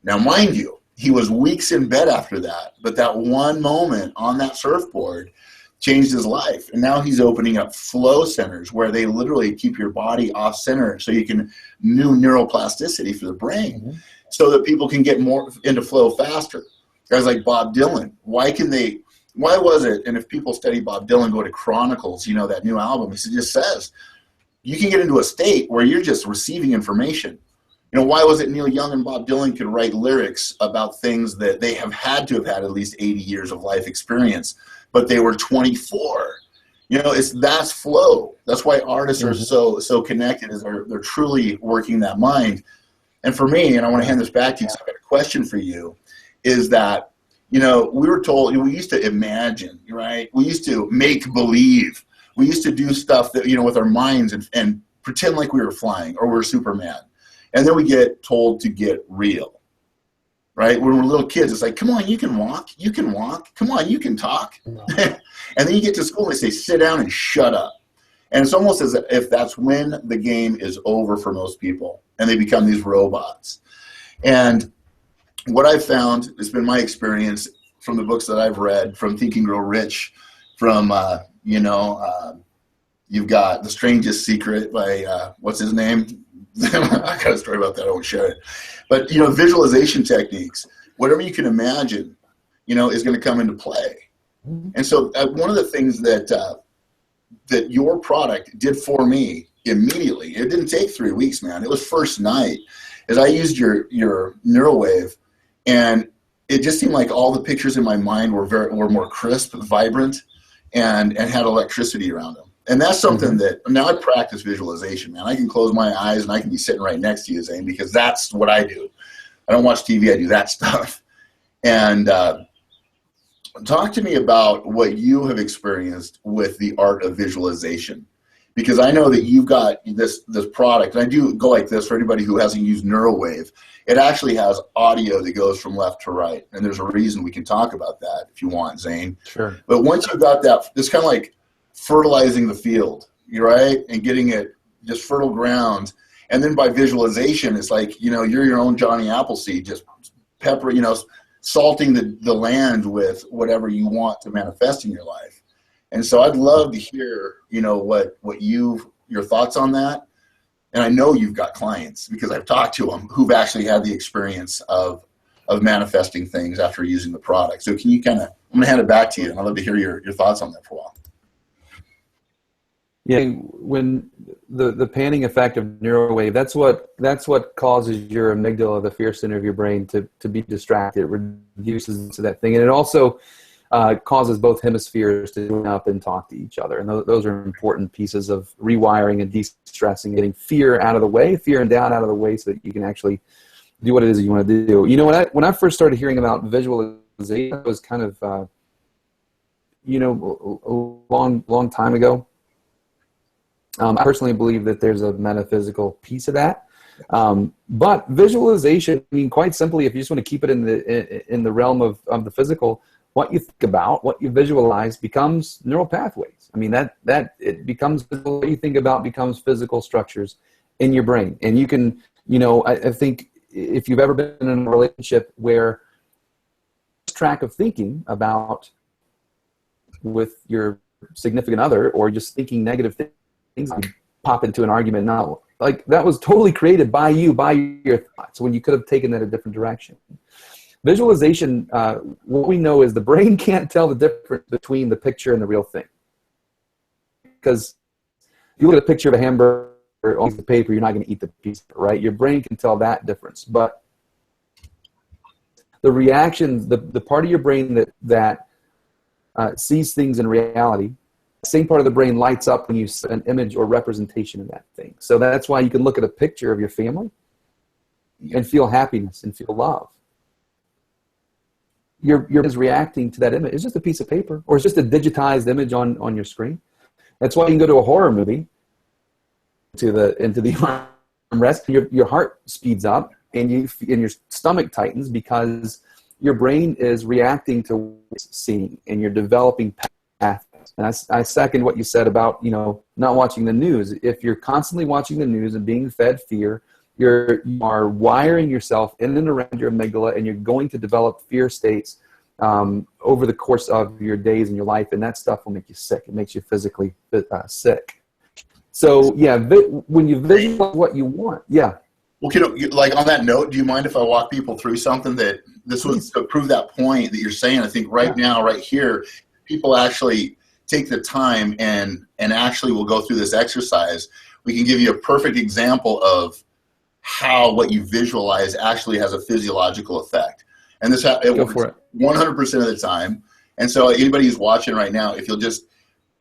Now, mind you, he was weeks in bed after that, but that one moment on that surfboard changed his life. And now he's opening up flow centers where they literally keep your body off center so you can new neuroplasticity for the brain so that people can get more into flow faster. Guys like Bob Dylan, why was it, and if people study Bob Dylan, go to Chronicles, that new album, he just says, you can get into a state where you're just receiving information. Why was it Neil Young and Bob Dylan could write lyrics about things that they have had to have had at least 80 years of life experience, but they were 24? That's flow. That's why artists are so connected, is they're truly working that mind. And for me, and I want to hand this back to you because I've got a question for you, is that, we were told, we used to imagine, right? We used to make believe. We used to do stuff that, with our minds and pretend like we were flying or we're Superman. And then we get told to get real, right? When we're little kids, it's like, come on, you can walk. You can walk. Come on, you can talk. And then you get to school and they say, sit down and shut up. And it's almost as if that's when the game is over for most people and they become these robots. And what I've found, it's been my experience from the books that I've read, from Think and Grow Rich, from, you've got The Strangest Secret by, what's his name? I got a story about that. I won't share it. But, visualization techniques, whatever you can imagine, is going to come into play. And so one of the things that your product did for me immediately, it didn't take 3 weeks, man. It was first night, is I used your NeuroWave, and it just seemed like all the pictures in my mind were more crisp, vibrant, and had electricity around them. And that's something that, now I practice visualization, man. I can close my eyes and I can be sitting right next to you, Zane, because that's what I do. I don't watch TV, I do that stuff. And talk to me about what you have experienced with the art of visualization. Because I know that you've got this product, and I do go like this for anybody who hasn't used NeuroWave. It actually has audio that goes from left to right. And there's a reason we can talk about that if you want, Zane. Sure. But once you've got that, it's kind of like fertilizing the field, right? And getting it just fertile ground. And then by visualization, it's like, you're your own Johnny Appleseed, just pepper, salting the land with whatever you want to manifest in your life. And so I'd love to hear, what your thoughts on that. And I know you've got clients, because I've talked to them, who've actually had the experience of manifesting things after using the product. So can you I'm going to hand it back to you, and I'd love to hear your thoughts on that for a while. Yeah, when the panning effect of NeuroWave, that's what causes your amygdala, the fear center of your brain, to be distracted. It reduces to that thing, and it also causes both hemispheres to join up and talk to each other. And those are important pieces of rewiring and de-stressing, getting fear out of the way, fear and doubt out of the way, so that you can actually do what it is that you want to do. When I first started hearing about visualization, it was kind of a long time ago. I personally believe that there's a metaphysical piece of that. But visualization, quite simply, if you just want to keep it in the realm of the physical, what you think about, what you visualize becomes neural pathways. That it becomes, what you think about becomes physical structures in your brain. And you can You know, I think if you've ever been in a relationship where track of thinking about with your significant other, or just thinking negative things, pop into an argument now, like that was totally created by you, by your thoughts, when you could have taken that a different direction. Visualization, what we know is the brain can't tell the difference between the picture and the real thing. Because if you look at a picture of a hamburger on the paper, you're not going to eat the piece, right? Your brain can tell that difference. But the reactions, the part of your brain that sees things in reality, the same part of the brain lights up when you see an image or representation of that thing. So that's why you can look at a picture of your family and feel happiness and feel love. Your brain is reacting to that image. It's just a piece of paper, or it's just a digitized image on your screen. That's why you can go to a horror movie, into the armrest, your heart speeds up and your stomach tightens, because your brain is reacting to what it's seeing, and you're developing pathways. And I second what you said about, you know, not watching the news. If you're constantly watching the news and being fed fear, you are wiring yourself in and around your amygdala, and you're going to develop fear states over the course of your days and your life, and that stuff will make you sick. It makes you physically sick. So yeah, when you visualize what you want, yeah. Well, like on that note, do you mind if I walk people through something that this was to prove that point that you're saying? I think right now, right here, people actually take the time and actually will go through this exercise. We can give you a perfect example of how what you visualize actually has a physiological effect. And it works 100% of the time. And so anybody who's watching right now, if you'll just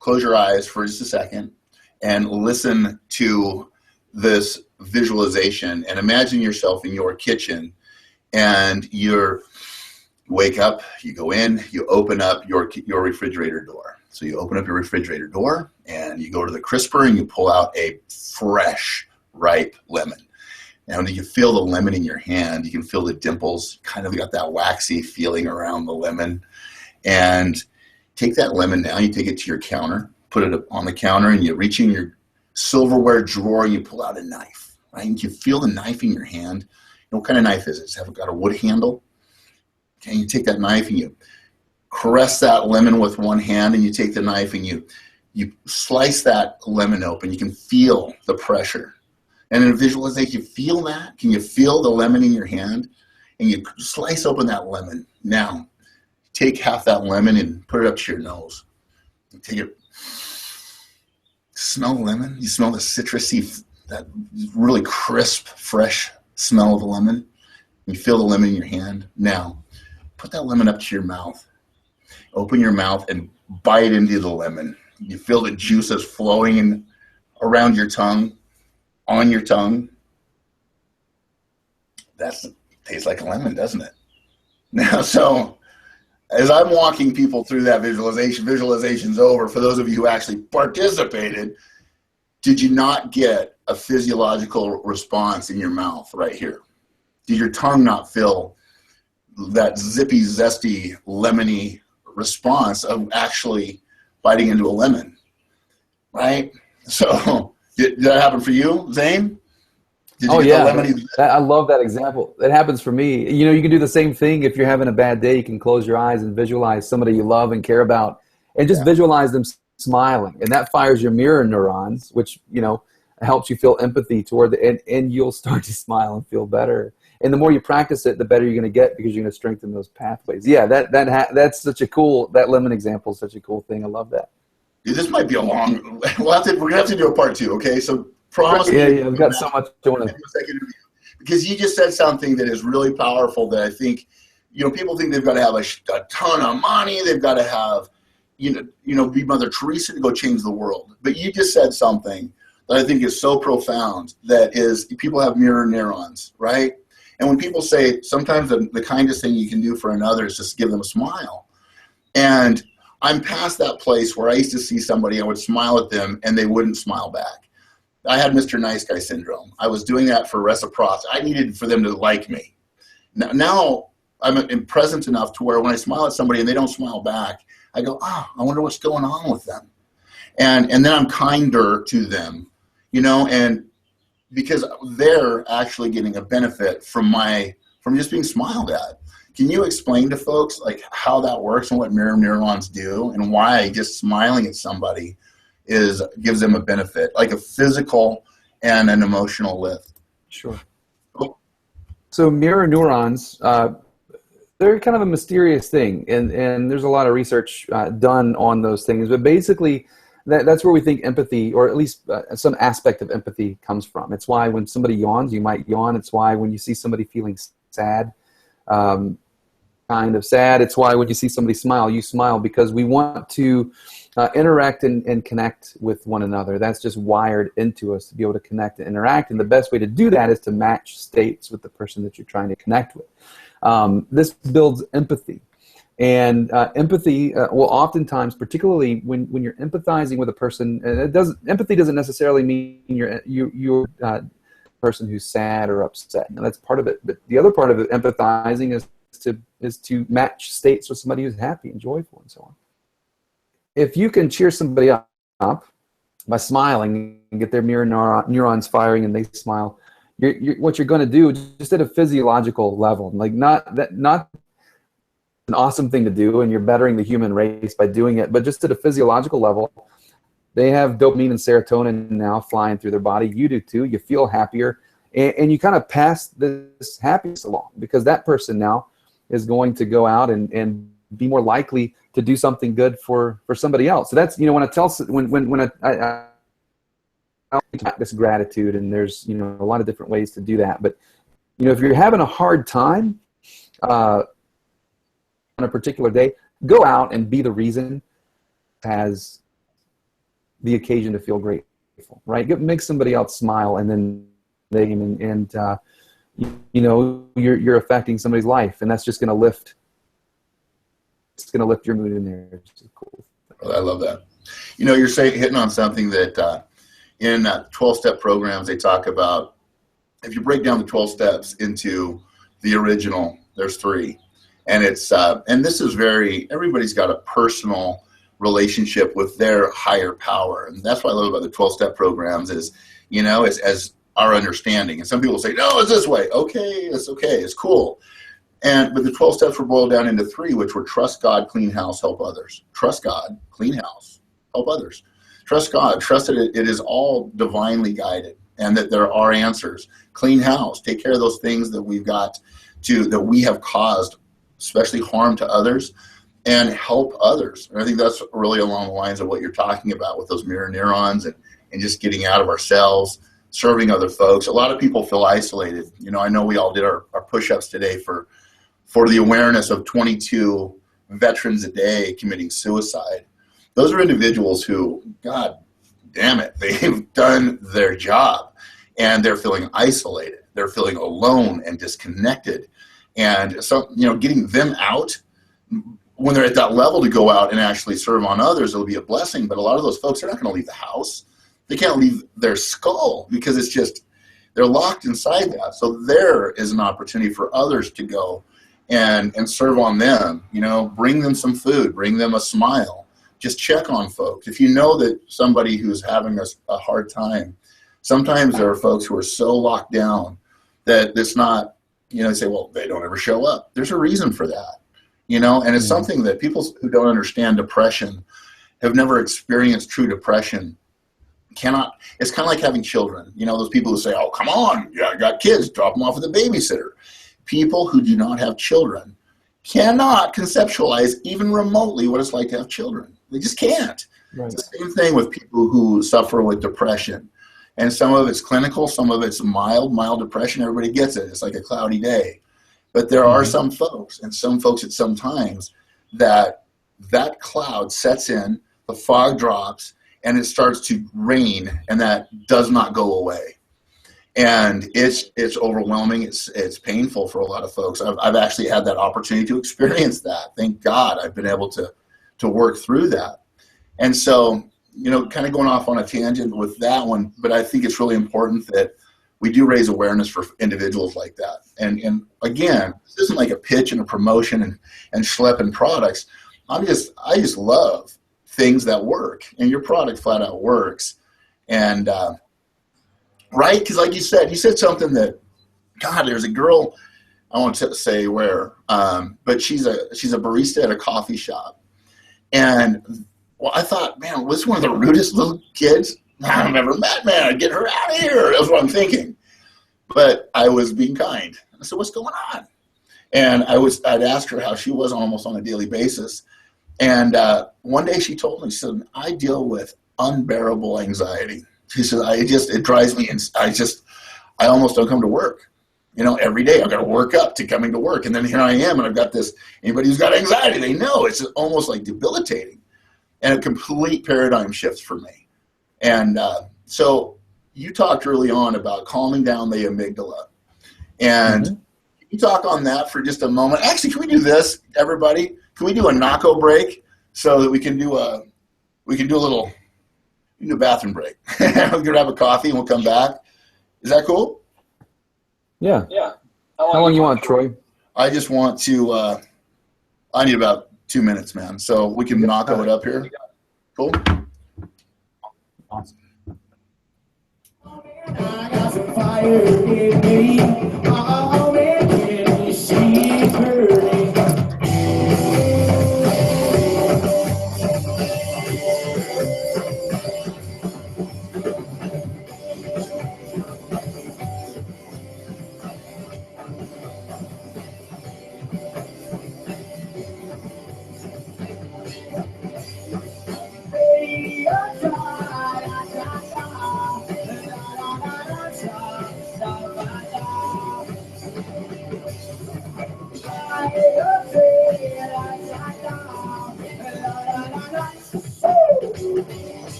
close your eyes for just a second and listen to this visualization, and imagine yourself in your kitchen, and you wake up, you go in, you open up your refrigerator door. So you open up your refrigerator door and you go to the crisper and you pull out a fresh, ripe lemon. Now, when you feel the lemon in your hand, you can feel the dimples, kind of got that waxy feeling around the lemon. And take that lemon now, you take it to your counter, put it on the counter, and you reach in your silverware drawer and you pull out a knife, right? And you feel the knife in your hand. What kind of knife is it? Has it got a wood handle? Okay, you take that knife and you caress that lemon with one hand, and you take the knife and you slice that lemon open. You can feel the pressure. And in a visualization, you feel that? Can you feel the lemon in your hand? And you slice open that lemon. Now, take half that lemon and put it up to your nose. You take it, smell the lemon. You smell the citrusy, that really crisp, fresh smell of the lemon. You feel the lemon in your hand. Now, put that lemon up to your mouth. Open your mouth and bite into the lemon. You feel the juices flowing around your tongue, on your tongue. That tastes like a lemon, doesn't it? Now, so as I'm walking people through that visualization's over. For those of you who actually participated, did you not get a physiological response in your mouth right here? Did your tongue not feel that zippy, zesty, lemony response of actually biting into a lemon, right? So did that happen for you, Zane? Oh yeah, I love that example. It happens for me. You know, you can do the same thing if you're having a bad day. You can close your eyes and visualize somebody you love and care about, and just visualize them smiling, and that fires your mirror neurons, which, you know, helps you feel empathy toward the and you'll start to smile and feel better. And the more you practice it, the better you're going to get, because you're going to strengthen those pathways. Yeah, that's such a cool, that lemon example is such a cool thing. I love that. Dude, this might be a long, we're going to have to do a part 2, okay? So promise me. Yeah, I've got so much I want to. Because you just said something that is really powerful that I think, you know, people think they've got to have a ton of money. They've got to have, you know, be Mother Teresa to go change the world. But you just said something that I think is so profound, that is, people have mirror neurons, right? And when people say sometimes the kindest thing you can do for another is just give them a smile. And I'm past that place where I used to see somebody, I would smile at them and they wouldn't smile back. I had Mr. Nice Guy syndrome. I was doing that for reciprocity. I needed for them to like me. Now I'm present enough to where when I smile at somebody and they don't smile back, I go, I wonder what's going on with them. And then I'm kinder to them, you know, and because they're actually getting a benefit from just being smiled at. Can you explain to folks like how that works and what mirror neurons do and why just smiling at somebody gives them a benefit, like a physical and an emotional lift? Sure. So mirror neurons, they're kind of a mysterious thing, and there's a lot of research done on those things. But basically, that's where we think empathy, or at least some aspect of empathy, comes from. It's why when somebody yawns, you might yawn. It's why when you see somebody feeling sad, kind of sad, it's why when you see somebody smile, you smile, because we want to interact and connect with one another. That's just wired into us to be able to connect and interact. And the best way to do that is to match states with the person that you're trying to connect with. This builds empathy. And empathy will oftentimes, particularly when you're empathizing with a person, and empathy doesn't necessarily mean you're person who's sad or upset. And that's part of it. But the other part of it, empathizing, is to match states with somebody who's happy and joyful and so on. If you can cheer somebody up by smiling and get their mirror neurons firing and they smile, what you're going to do, just at a physiological level, like not an awesome thing to do, and you're bettering the human race by doing it, but just at a physiological level, they have dopamine and serotonin now flying through their body. You do too. You feel happier, and you kind of pass this happiness along, because that person now is going to go out and be more likely to do something good for somebody else. So that's, when I tell, when I practice gratitude, and there's, a lot of different ways to do that. But, if you're having a hard time on a particular day, go out and be the reason as the occasion to feel grateful, right? Make somebody else smile, and then you're affecting somebody's life, and that's just going to lift. It's going to lift your mood in there. It's cool. I love that. You're hitting on something that in 12-step programs, they talk about. If you break down the 12 steps into the original, there's 3. And it's and this is everybody's got a personal relationship with their higher power. And that's what I love about the 12-step programs is, it's as our understanding. And some people say, no, it's this way. Okay, it's cool. But the 12 steps were boiled down into 3, which were trust God, clean house, help others. Trust God, clean house, help others. Trust God, trust that it is all divinely guided and that there are answers. Clean house, take care of those things that that we have caused, especially harm to others, and help others. And I think that's really along the lines of what you're talking about with those mirror neurons and just getting out of ourselves, serving other folks. A lot of people feel isolated. I know we all did our push-ups today for the awareness of 22 veterans a day committing suicide. Those are individuals who, God damn it, they've done their job, and they're feeling isolated. They're feeling alone and disconnected. And so, getting them out when they're at that level to go out and actually serve on others, it'll be a blessing. But a lot of those folks are not going to leave the house. They can't leave their skull because they're locked inside that. So there is an opportunity for others to go and serve on them, bring them some food, bring them a smile, just check on folks. If you know that somebody who's having a hard time, sometimes there are folks who are so locked down that it's not, they say, well, they don't ever show up. There's a reason for that, and it's something that people who don't understand depression, have never experienced true depression, cannot. It's kind of like having children. Those people who say, oh, come on, yeah, I got kids, drop them off with a babysitter. People who do not have children cannot conceptualize even remotely what it's like to have children. They just can't. Right. It's the same thing with people who suffer with depression. And some of it's clinical, some of it's mild depression. Everybody gets it. It's like a cloudy day. But there are some folks, and some folks at some times, that cloud sets in, the fog drops, and it starts to rain, and that does not go away. And it's overwhelming. It's painful for a lot of folks. I've actually had that opportunity to experience that. Thank God I've been able to work through that. And so, kind of going off on a tangent with that one, but I think it's really important that we do raise awareness for individuals like that. And again, this isn't like a pitch and a promotion and schlepping products. I just love things that work, and your product flat out works. And right? Because like you said something that, God, there's a girl, I won't say where, but she's a barista at a coffee shop. And well, I thought, man, was one of the rudest little kids I've ever met, man. I'd get her out of here. That's what I'm thinking. But I was being kind. I said, what's going on? And I'd ask her how she was almost on a daily basis. And one day she told me, she said, I deal with unbearable anxiety. She said, it drives me, and I almost don't come to work. You know, every day I've got to work up to coming to work. And then here I am, and I've got this, anybody who's got anxiety, they know it's almost like debilitating. And a complete paradigm shift for me. And so you talked early on about calming down the amygdala. And can you talk on that for just a moment? Actually, can we do this, everybody? Can we do a knocko break so that we can do a bathroom break? We're going to have a coffee and we'll come back. Is that cool? Yeah. How long you want, Troy? I just want to, I need about 2 minutes, man. So we can knocko it up here. Cool. Awesome. I got some fire in me. Oh, man, can you see it burning?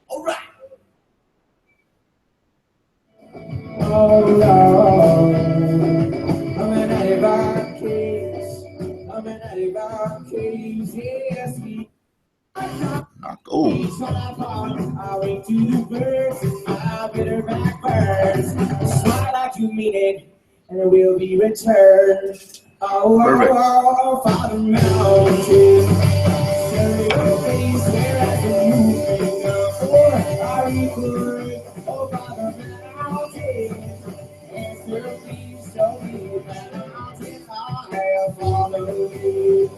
All right. Oh Lord, I'm an Alibaba case. I'm an Alibaba case. Yes, Knocko. I wait to the birds. I'll get her back first. Smile like you mean it, and it will be returned. Oh, Perfect. oh, Father Mountain. Show your face where the moving of are you good? Oh, Father Mountain. Answer please, show me the mountain. I'll follow you.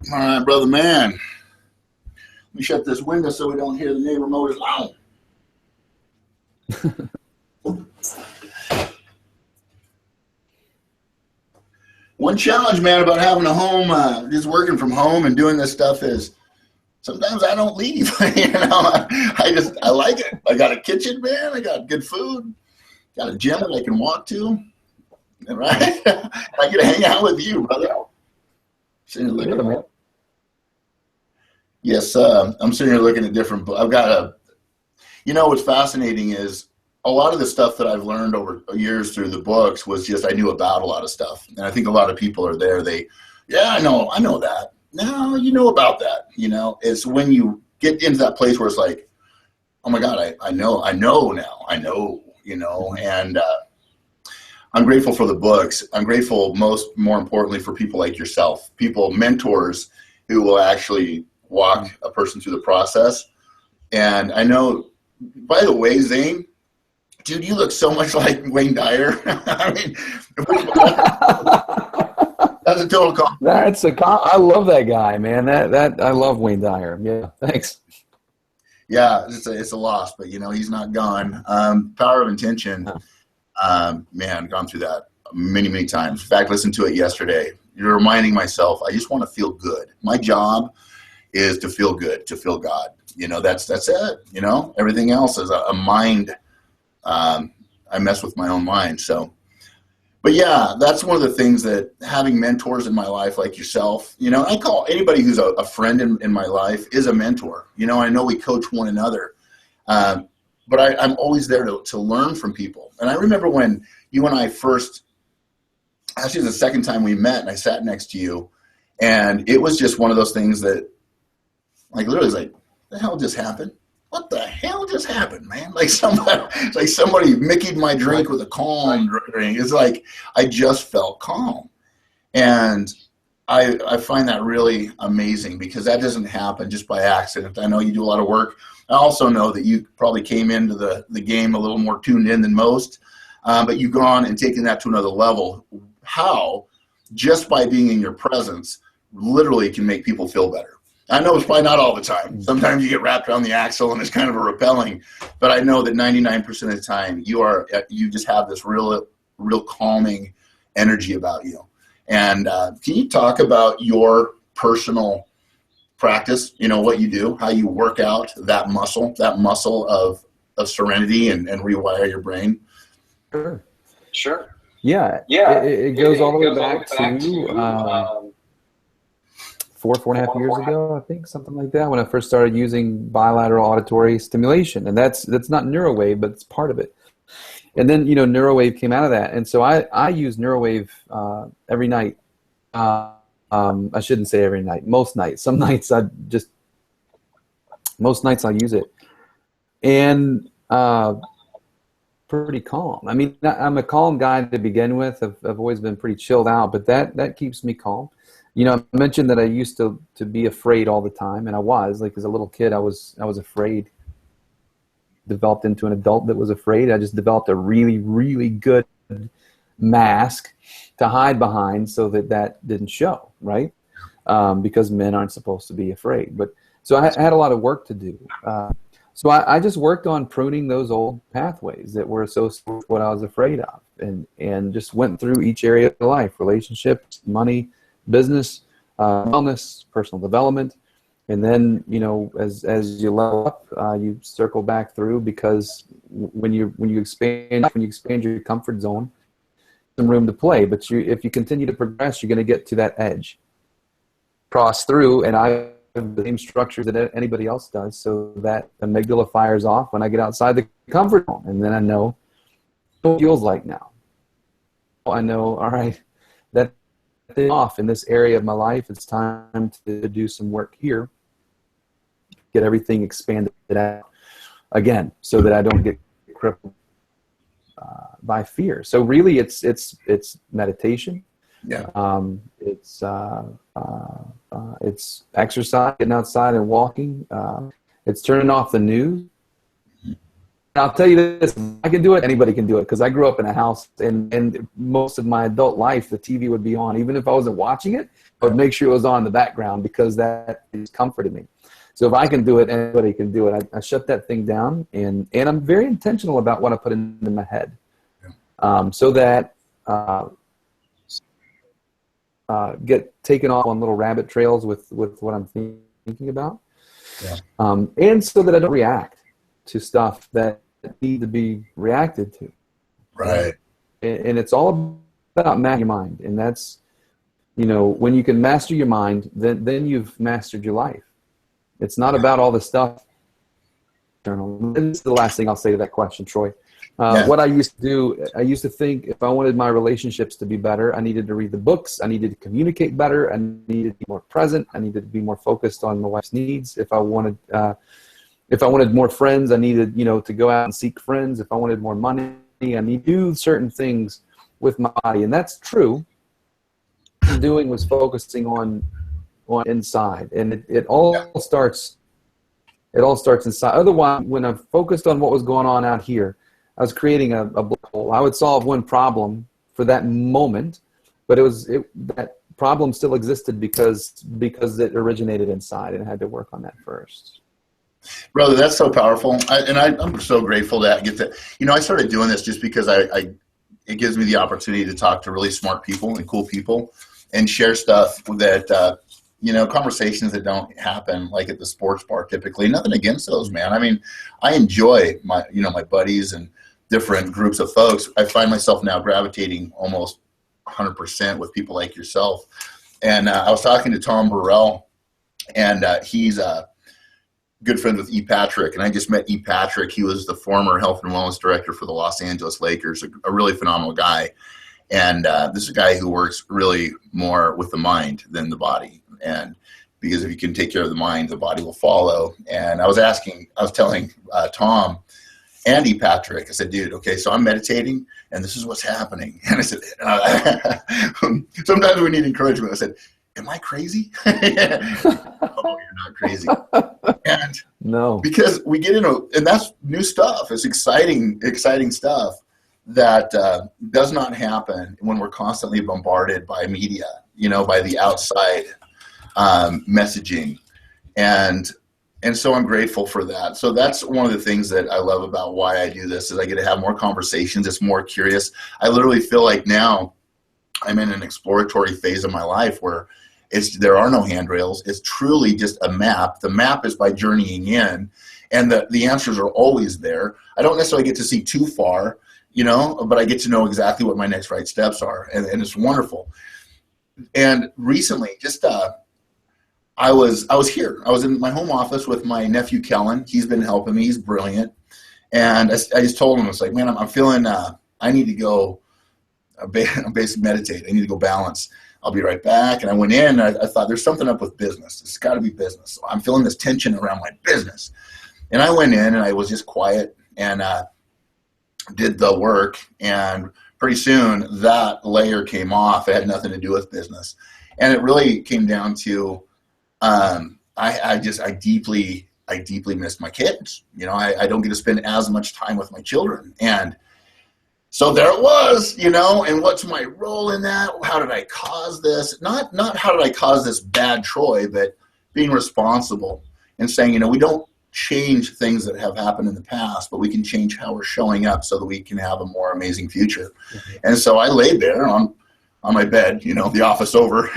All right, brother man. Let me shut this window so we don't hear the neighbor mowers loud. One challenge, man, about having a home, just working from home and doing this stuff is sometimes I don't leave. You know, I like it. I got a kitchen, man. I got good food. Got a gym that I can walk to. Right? I get to hang out with you, brother. Sitting here looking at, yes, I'm sitting here looking at different books. I've got you know, what's fascinating is a lot of the stuff that I've learned over years through the books was just I knew about a lot of stuff. And I think a lot of people are there. I know that. No, you know about that. You know, it's when you get into that place where it's like, oh my God, I know now, you know, and I'm grateful for the books. I'm grateful more importantly for people like yourself, mentors who will actually walk a person through the process. And I know, by the way, Zane, dude, you look so much like Wayne Dyer. I mean, that's a total compliment. I love that guy, man. I love Wayne Dyer. Yeah, thanks. Yeah, it's a loss, but you know he's not gone. Power of Intention, man, gone through that many, many times. In fact, listened to it yesterday. You're reminding myself, I just want to feel good. My job is to feel good, to feel God. You know, that's it. You know, everything else is a mind. I mess with my own mind. So But yeah, that's one of the things that having mentors in my life like yourself, I call anybody who's a friend in my life is a mentor. I know we coach one another, but I'm always there to learn from people. And I remember when you and I first, actually the second time we met and I sat next to you, and it was just one of those things that like literally was like, the hell just happened? What the hell just happened, man? Like somebody Mickey'd my drink with a calm drink. It's like I just felt calm. And I find that really amazing because that doesn't happen just by accident. I know you do a lot of work. I also know that you probably came into the game a little more tuned in than most, but you've gone and taken that to another level. How? Just by being in your presence literally can make people feel better. I know it's probably not all the time. Sometimes you get wrapped around the axle and it's kind of a repelling, but I know that 99% of the time you just have this real calming energy about you. And can you talk about your personal practice, what you do, how you work out that muscle of serenity and rewire your brain? Sure. Yeah. It goes all the way back to 4.5 years ago, I think, something like that, when I first started using bilateral auditory stimulation. And that's not Neurowave, but it's part of it. And then, Neurowave came out of that. And so I use Neurowave every night. I shouldn't say every night. Most nights. Some nights most nights I'll use it. And pretty calm. I mean, I'm a calm guy to begin with. I've always been pretty chilled out, but that keeps me calm. I mentioned that I used to be afraid all the time, and I was. Like, as a little kid, I was afraid. Developed into an adult that was afraid. I just developed a really, really good mask to hide behind so that didn't show, right? Because men aren't supposed to be afraid. But so I had a lot of work to do. So I just worked on pruning those old pathways that were associated with what I was afraid of, and just went through each area of life: relationships, money, business, wellness, personal development. And then, as you level up, you circle back through, because when you expand your comfort zone, some room to play. But if you continue to progress, you're going to get to that edge, cross through, and I have the same structure that anybody else does, so that amygdala fires off when I get outside the comfort zone, and then I know what it feels like now. I know, all right, that off in this area of my life, it's time to do some work here, get everything expanded out again, so that I don't get crippled by fear. So really, it's meditation. Yeah. It's exercise, getting outside and walking. It's turning off the news. I'll tell you this, I can do it, anybody can do it, because I grew up in a house, and most of my adult life, the TV would be on. Even if I wasn't watching it, I would make sure it was on in the background, because that has comforted me. So if I can do it, anybody can do it. I shut that thing down, and I'm very intentional about what I put into my head, so that get taken off on little rabbit trails with what I'm thinking about, and so that I don't react to stuff that need to be reacted to. Right. And it's all about mastering your mind. And that's, when you can master your mind, then you've mastered your life. It's not about all the stuff. This is the last thing I'll say to that question, Troy. What I used to do, I used to think if I wanted my relationships to be better, I needed to read the books, I needed to communicate better, I needed to be more present, I needed to be more focused on my wife's needs. If I wanted more friends, I needed, to go out and seek friends. If I wanted more money, I need to do certain things with my body. And that's true. What I was doing was focusing on inside. And it all starts inside. Otherwise, when I focused on what was going on out here, I was creating a black hole. I would solve one problem for that moment, but that problem still existed because it originated inside, and I had to work on that first. Brother, that's so powerful. I'm so grateful to get that. I started doing this just because it gives me the opportunity to talk to really smart people and cool people and share stuff that, conversations that don't happen like at the sports bar typically. Nothing against those, man. I mean, I enjoy my buddies and different groups of folks, I find myself now gravitating almost 100% with people like yourself. And I was talking to Tom Burrell, and he's a good friend with E. Patrick, and I just met E. Patrick. He was the former health and wellness director for the Los Angeles Lakers, a really phenomenal guy. And this is a guy who works really more with the mind than the body. And because if you can take care of the mind, the body will follow. And I was telling Tom and E. Patrick, I said, dude, okay, so I'm meditating, and this is what's happening. And I said, sometimes we need encouragement. I said, am I crazy? Oh, you're not crazy. And no, because we get into, and that's new stuff. It's exciting stuff that does not happen when we're constantly bombarded by media, by the outside messaging. And so I'm grateful for that. So that's one of the things that I love about why I do this, is I get to have more conversations. It's more curious. I literally feel like now I'm in an exploratory phase of my life where there are no handrails. It's truly just a map. The map is by journeying in, and the answers are always there. I don't necessarily get to see too far, but I get to know exactly what my next right steps are, and it's wonderful. And recently, just I was here. I was in my home office with my nephew Kellen. He's been helping me. He's brilliant. And I just told him, I was like, man, I'm feeling. I need to go basically meditate. I need to go balance. I'll be right back. And I went in, and I thought, there's something up with business. It's got to be business. So I'm feeling this tension around my business. And I went in, and I was just quiet and did the work. And pretty soon that layer came off. It had nothing to do with business. And it really came down to I deeply miss my kids. I don't get to spend as much time with my children. And so there it was, and what's my role in that? How did I cause this? Not how did I cause this bad Troy, but being responsible and saying, we don't change things that have happened in the past, but we can change how we're showing up so that we can have a more amazing future. Mm-hmm. And so I laid there on my bed, the office over,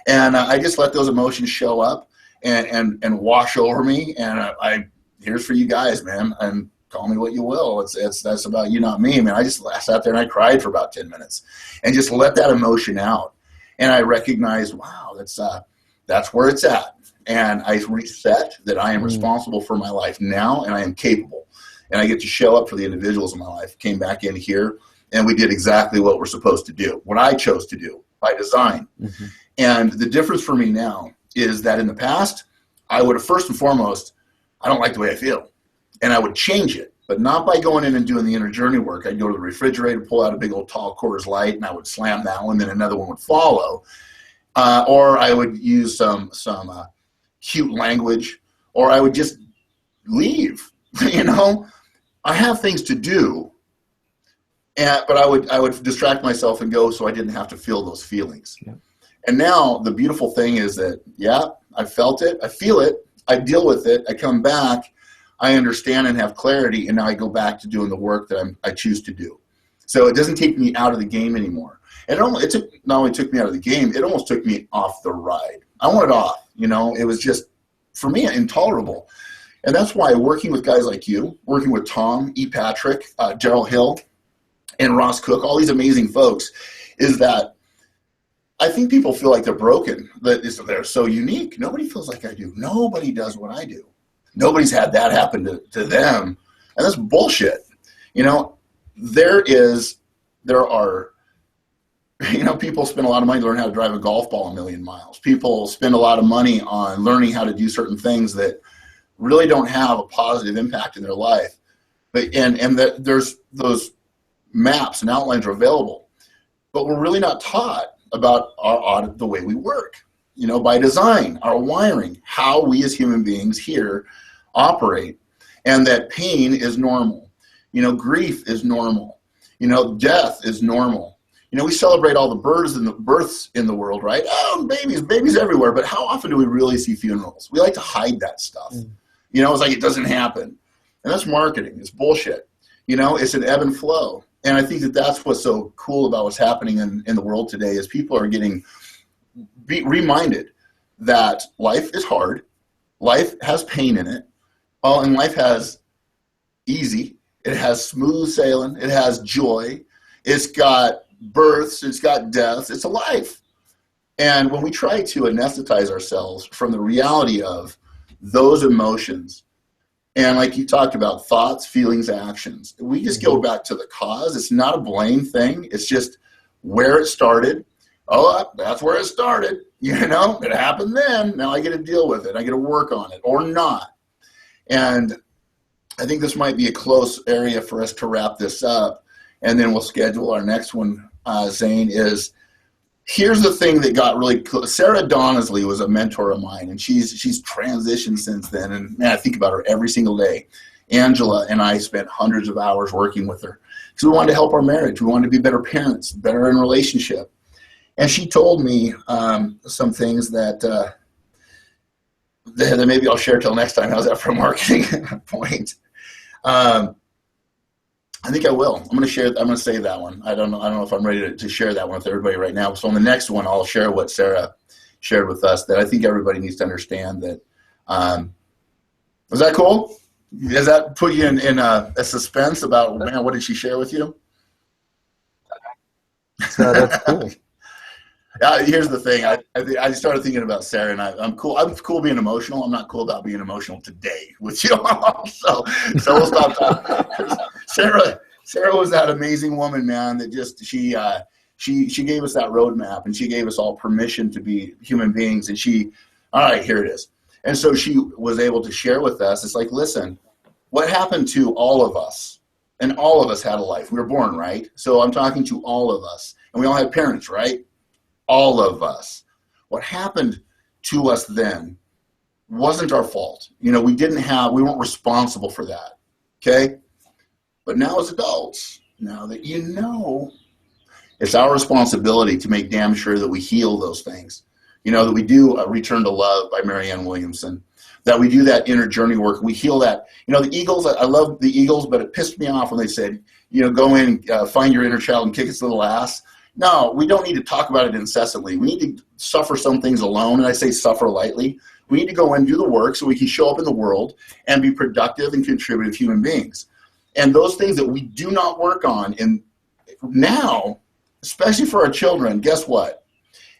and I just let those emotions show up and wash over me. And here's for you guys, man. And call me what you will. That's about you, not me, man. I just sat there and I cried for about 10 minutes and just let that emotion out. And I recognized, wow, that's where it's at. And I reset that I am responsible for my life now, and I am capable, and I get to show up for the individuals in my life. Came back in here, and we did exactly what we're supposed to do, what I chose to do by design. Mm-hmm. And the difference for me now is that in the past, I would have first and foremost, I don't like the way I feel. And I would change it, but not by going in and doing the inner journey work. I'd go to the refrigerator, pull out a big old tall Coors Light, and I would slam that one, then another one would follow. Or I would use some cute language, or I would just leave. I have things to do. But I would distract myself and go so I didn't have to feel those feelings. Yeah. And now the beautiful thing is that, I felt it, I feel it, I deal with it, I come back, I understand and have clarity, and now I go back to doing the work that I choose to do. So it doesn't take me out of the game anymore. And it not only took me out of the game, it almost took me off the ride. I want it off. It was just, for me, intolerable. And that's why working with guys like you, working with Tom, E. Patrick, Gerald Hill, and Ross Cook, all these amazing folks, is that I think people feel like they're broken, that they're so unique. Nobody feels like I do. Nobody does what I do. Nobody's had that happen to them. And that's bullshit. People spend a lot of money to learn how to drive a golf ball a million miles. People spend a lot of money on learning how to do certain things that really don't have a positive impact in their life. But and that there's those maps and outlines are available, but we're really not taught about the way we work, by design, our wiring, how we as human beings here operate, and that pain is normal. Grief is normal. Death is normal. We celebrate all the births in the world, right? Oh, babies everywhere. But how often do we really see funerals? We like to hide that stuff. It's like it doesn't happen. And that's marketing. It's bullshit. It's an ebb and flow. And I think that that's what's so cool about what's happening in the world today is people are getting reminded that life is hard. Life has pain in it. And life has easy It has smooth sailing. It has joy. It's got births. It's got deaths. It's a life. And when we try to anesthetize ourselves from the reality of those emotions, and like you talked about, thoughts, feelings, actions, we just go back to the cause. It's not a blame thing. It's just where it started. Oh, that's where it started. You know, it happened then. Now I get to deal with it. I get to work on it or not. And I think this might be a close area for us to wrap this up. And then we'll schedule our next one, Zane, is here's the thing that got really cool. Sarah Donnelly was a mentor of mine, and she's transitioned since then. And man, I think about her every single day. Angela and I spent hundreds of hours working with her because we wanted to help our marriage. We wanted to be better parents, better in relationship. And she told me some things that maybe I'll share till next time. How's that for a marketing point? I think I will. I'm going to save that one. I don't know if I'm ready to share that one with everybody right now. So on the next one, I'll share what Sarah shared with us that I think everybody needs to understand that. Was that cool? Does that put you in a suspense about, man, what did she share with you? That's cool. Here's the thing. I started thinking about Sarah, and I'm cool. I'm cool being emotional. I'm not cool about being emotional today with you. so we'll stop talking. Sarah was that amazing woman, man, that just she gave us that roadmap, and she gave us all permission to be human beings. And all right, here it is. And so she was able to share with us. It's like, listen, what happened to all of us? And all of us had a life. We were born, right? So I'm talking to all of us, and we all had parents, right? All of us. What happened to us then wasn't our fault. You know, we weren't responsible for that. Okay? But now as adults, now that you know, it's our responsibility to make damn sure that we heal those things. You know, that we do Return to Love by Marianne Williamson, that we do that inner journey work. We heal that. You know, the Eagles, I love the Eagles, but it pissed me off when they said, you know, go in, find your inner child and kick its little ass. No, we don't need to talk about it incessantly. We need to suffer some things alone, and I say suffer lightly. We need to go and do the work so we can show up in the world and be productive and contributive human beings. And those things that we do not work on now, especially for our children, guess what?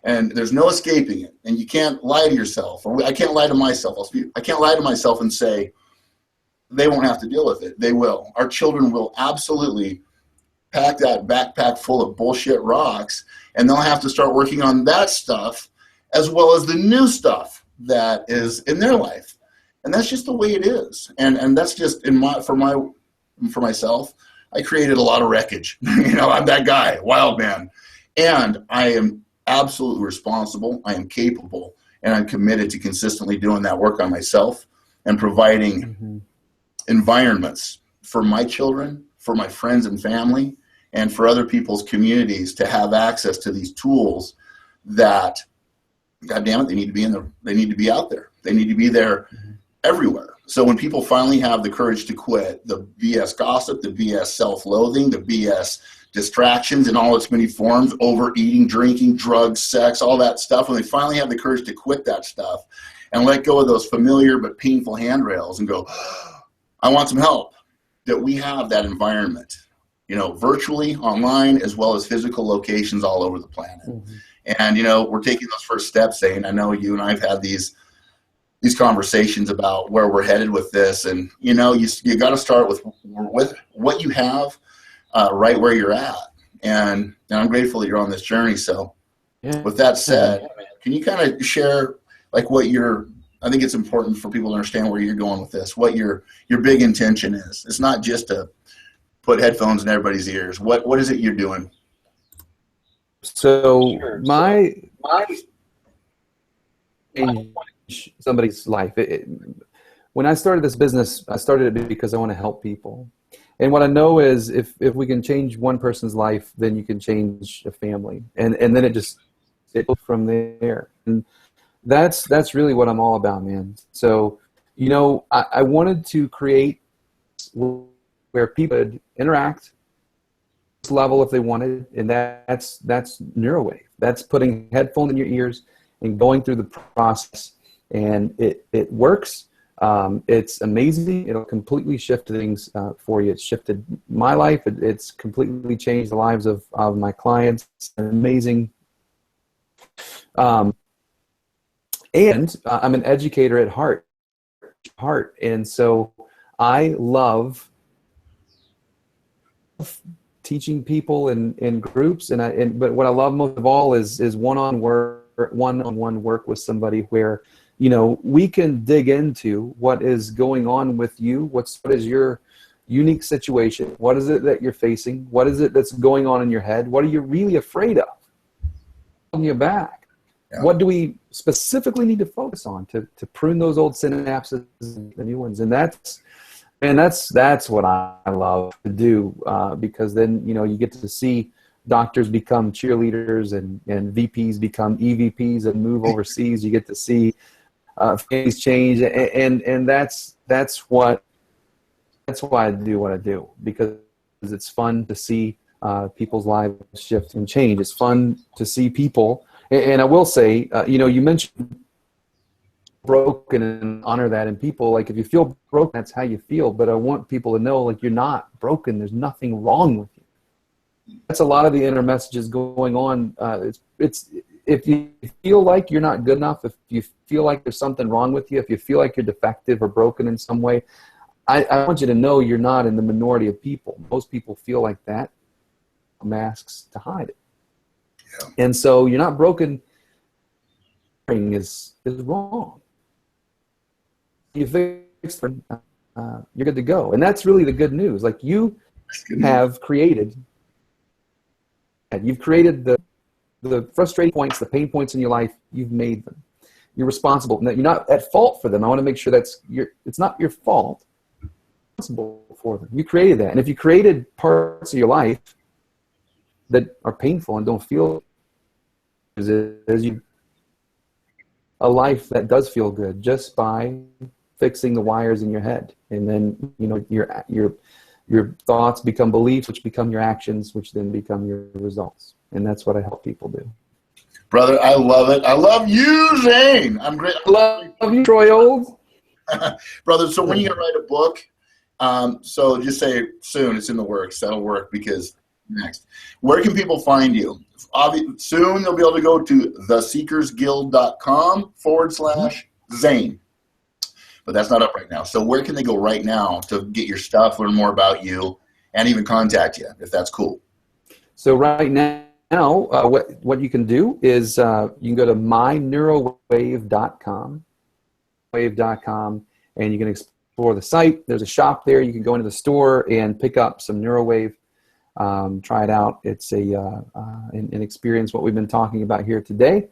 And there's no escaping it. And you can't lie to yourself, or I can't lie to myself. I can't lie to myself and say they won't have to deal with it. They will. Our children will absolutely pack that backpack full of bullshit rocks, and they'll have to start working on that stuff as well as the new stuff that is in their life. And that's just the way it is. And that's just for myself, I created a lot of wreckage. You know, I'm that guy, wild man. And I am absolutely responsible. I am capable, and I'm committed to consistently doing that work on myself and providing environments for my children, for my friends and family, and for other people's communities to have access to these tools that, God damn it, they need to be out there. They need to be there everywhere. So when people finally have the courage to quit the BS gossip, the BS self-loathing, the BS distractions in all its many forms, overeating, drinking, drugs, sex, all that stuff, when they finally have the courage to quit that stuff and let go of those familiar but painful handrails and go, I want some help, that we have that environment, you know, virtually, online, as well as physical locations all over the planet. And, you know, we're taking those first steps, Zane. I know you and I have had these conversations about where we're headed with this. And, you know, you got to start with what you have right where you're at. And I'm grateful that you're on this journey. So with that said, can you kind of share like I think it's important for people to understand where you're going with this, what your big intention is. It's not just to put headphones in everybody's ears. What is it you're doing? So my change somebody's life. When I started this business, I started it because I want to help people. And what I know is if we can change one person's life, then you can change a family. And then it from there. And that's really what I'm all about, man. So, you know, I wanted to create where people could interact level if they wanted, and that's neurowave. That's putting headphones in your ears and going through the process, and it works. It's amazing. It'll completely shift things for you. It's shifted my life. It's completely changed the lives of my clients. It's amazing. And I'm an educator at heart. And so I love teaching people in groups, but what I love most of all is one-on-one work with somebody where, you know, we can dig into what is going on with you. What is your unique situation? What is it that you're facing? What is it that's going on in your head? What are you really afraid of? On your back. Yeah. What do we specifically need to focus on to prune those old synapses and the new ones? And that's what I love to do, because then, you know, you get to see doctors become cheerleaders and VPs become EVPs and move overseas. You get to see things change, and that's why I do what I do, because it's fun to see people's lives shift and change. It's fun to see people, and I will say, you know, you mentioned broken and honor that in people. Like, if you feel broken, that's how you feel, but I want people to know, like, you're not broken. There's nothing wrong with you. That's a lot of the inner messages going on. It's if you feel like you're not good enough, if you feel like there's something wrong with you, if you feel like you're defective or broken in some way, I want you to know you're not in the minority of people. Most people feel like that. Masks to hide it. Yeah. And so you're not broken. Is wrong. You fix them, you're good to go. And that's really the good news. Like, you have created, you've created the frustrating points, the pain points in your life. You've made them. You're responsible. Now, you're not at fault for them. I want to make sure it's not your fault. You're responsible for them. You created that. And if you created parts of your life that are painful and don't feel as a life that does feel good just by fixing the wires in your head. And then, you know, your thoughts become beliefs, which become your actions, which then become your results. And that's what I help people do. Brother, I love it. I love you, Zane. I'm great. I love you, Troy Old. Brother, so when are you going to write a book? So just say soon. It's in the works. That'll work, because next. Where can people find you? Soon they'll be able to go to theseekersguild.com/Zane. But that's not up right now. So where can they go right now to get your stuff, learn more about you, and even contact you, if that's cool? So right now, what you can do is you can go to myneurowave.com, and you can explore the site. There's a shop there. You can go into the store and pick up some NeuroWave. Try it out. It's an experience what we've been talking about here today.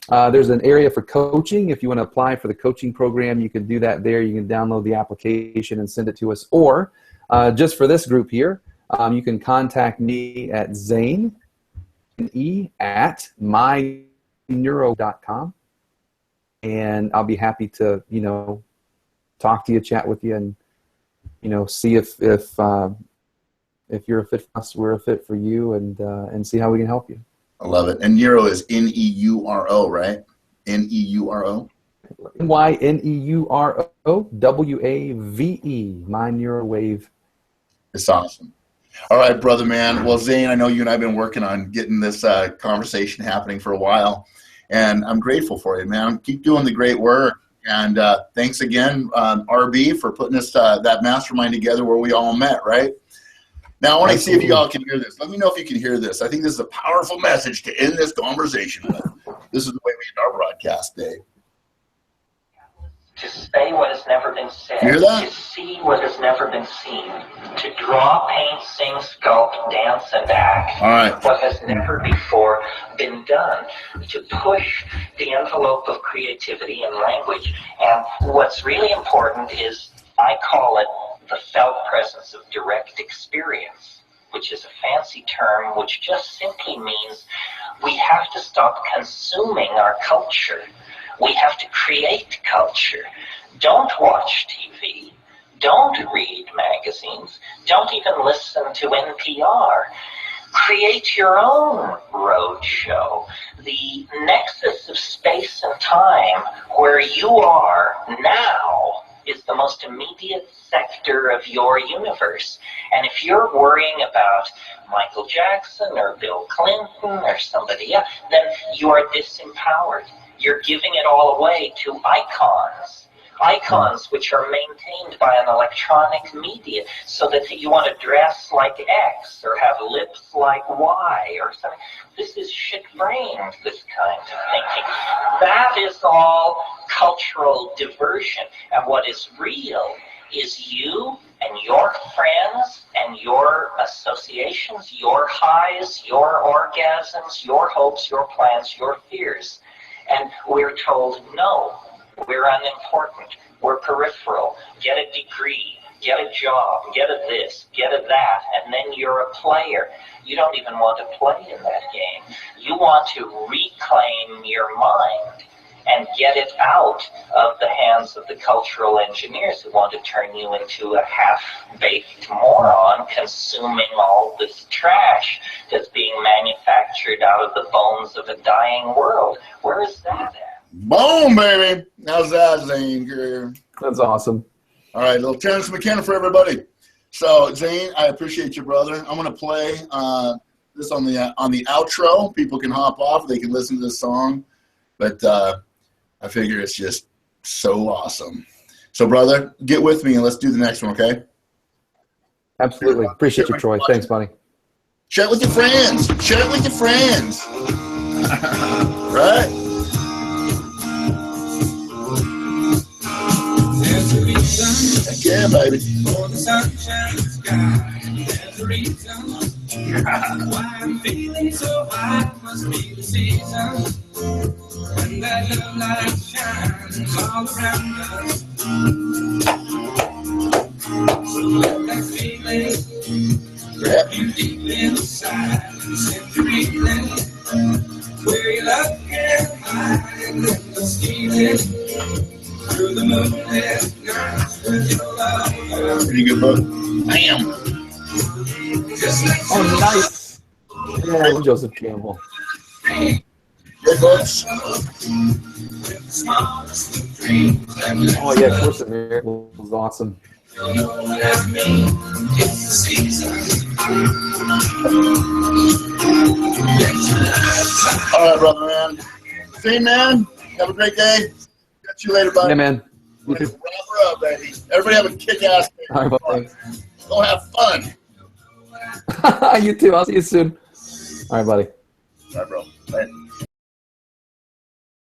There's an area for coaching. If you want to apply for the coaching program, you can do that there. You can download the application and send it to us. Or just for this group here, you can contact me at zane@myneuro.com, and I'll be happy to, you know, talk to you, chat with you, and, you know, see if you're a fit for us, we're a fit for you, and see how we can help you. I love it. And Neuro is Neuro, right? Neuro? NEUROWAVE, My Neuro Wave. It's awesome. All right, brother, man. Well, Zane, I know you and I have been working on getting this conversation happening for a while, and I'm grateful for you, man. Keep doing the great work. And thanks again, RB, for putting us that mastermind together where we all met, right? Now, I want to see if you all can hear this. Let me know if you can hear this. I think this is a powerful message to end this conversation with. This is the way we end our broadcast day. To say what has never been said. You hear that? To see what has never been seen. To draw, paint, sing, sculpt, dance, and act. All right. What has never before been done. To push the envelope of creativity and language. And what's really important is, I call it the felt presence of direct experience, which is a fancy term which just simply means we have to stop consuming our culture. We have to create culture. Don't watch TV. Don't read magazines. Don't even listen to NPR. Create your own road show, the nexus of space and time where you are now is the most immediate sector of your universe. And if you're worrying about Michael Jackson or Bill Clinton or somebody else, then you are disempowered. You're giving it all away to icons. Icons which are maintained by an electronic media, so that you want to dress like X or have lips like Y or something. This is shit-brained, this kind of thinking. That is all cultural diversion. And what is real is you and your friends and your associations, your highs, your orgasms, your hopes, your plans, your fears. And we're told, no, we're unimportant, we're peripheral, get a degree, get a job, get a this, get a that, and then you're a player. You don't even want to play in that game. You want to reclaim your mind and get it out of the hands of the cultural engineers who want to turn you into a half-baked moron consuming all this trash that's being manufactured out of the bones of a dying world. Where is that at? Boom, baby. How's that, Zane? Greer? That's awesome. All right, little Terrence McKenna for everybody. So, Zane, I appreciate you, brother. I'm going to play this on the outro. People can hop off. They can listen to this song. But I figure it's just so awesome. So, brother, get with me and let's do the next one, okay? Absolutely. Appreciate you, Troy. Thanks, buddy. Share it with your friends. Share it with your friends. Right? There's a reason Heck yeah, baby. for the sunshine sky. There's a reason why I'm feeling so high. Must be the season when that love light shines all around us. So let that feeling grab you deep inside and send you reeling where your love can hide and let the stealing. Through the moonlit nights with your love. Pretty good, bro. Bam. Oh, nice. Yeah, Joseph Campbell. Good books. Oh, yeah, Course in Miracles was awesome. All right, brother, man. See you, man. Have a great day. Catch you later, buddy. Yeah, man. You Wrap too. her up, baby. Everybody have a kick-ass day. All right, buddy. Go have fun. You too. I'll see you soon. All right, buddy. All right, bro. Bye.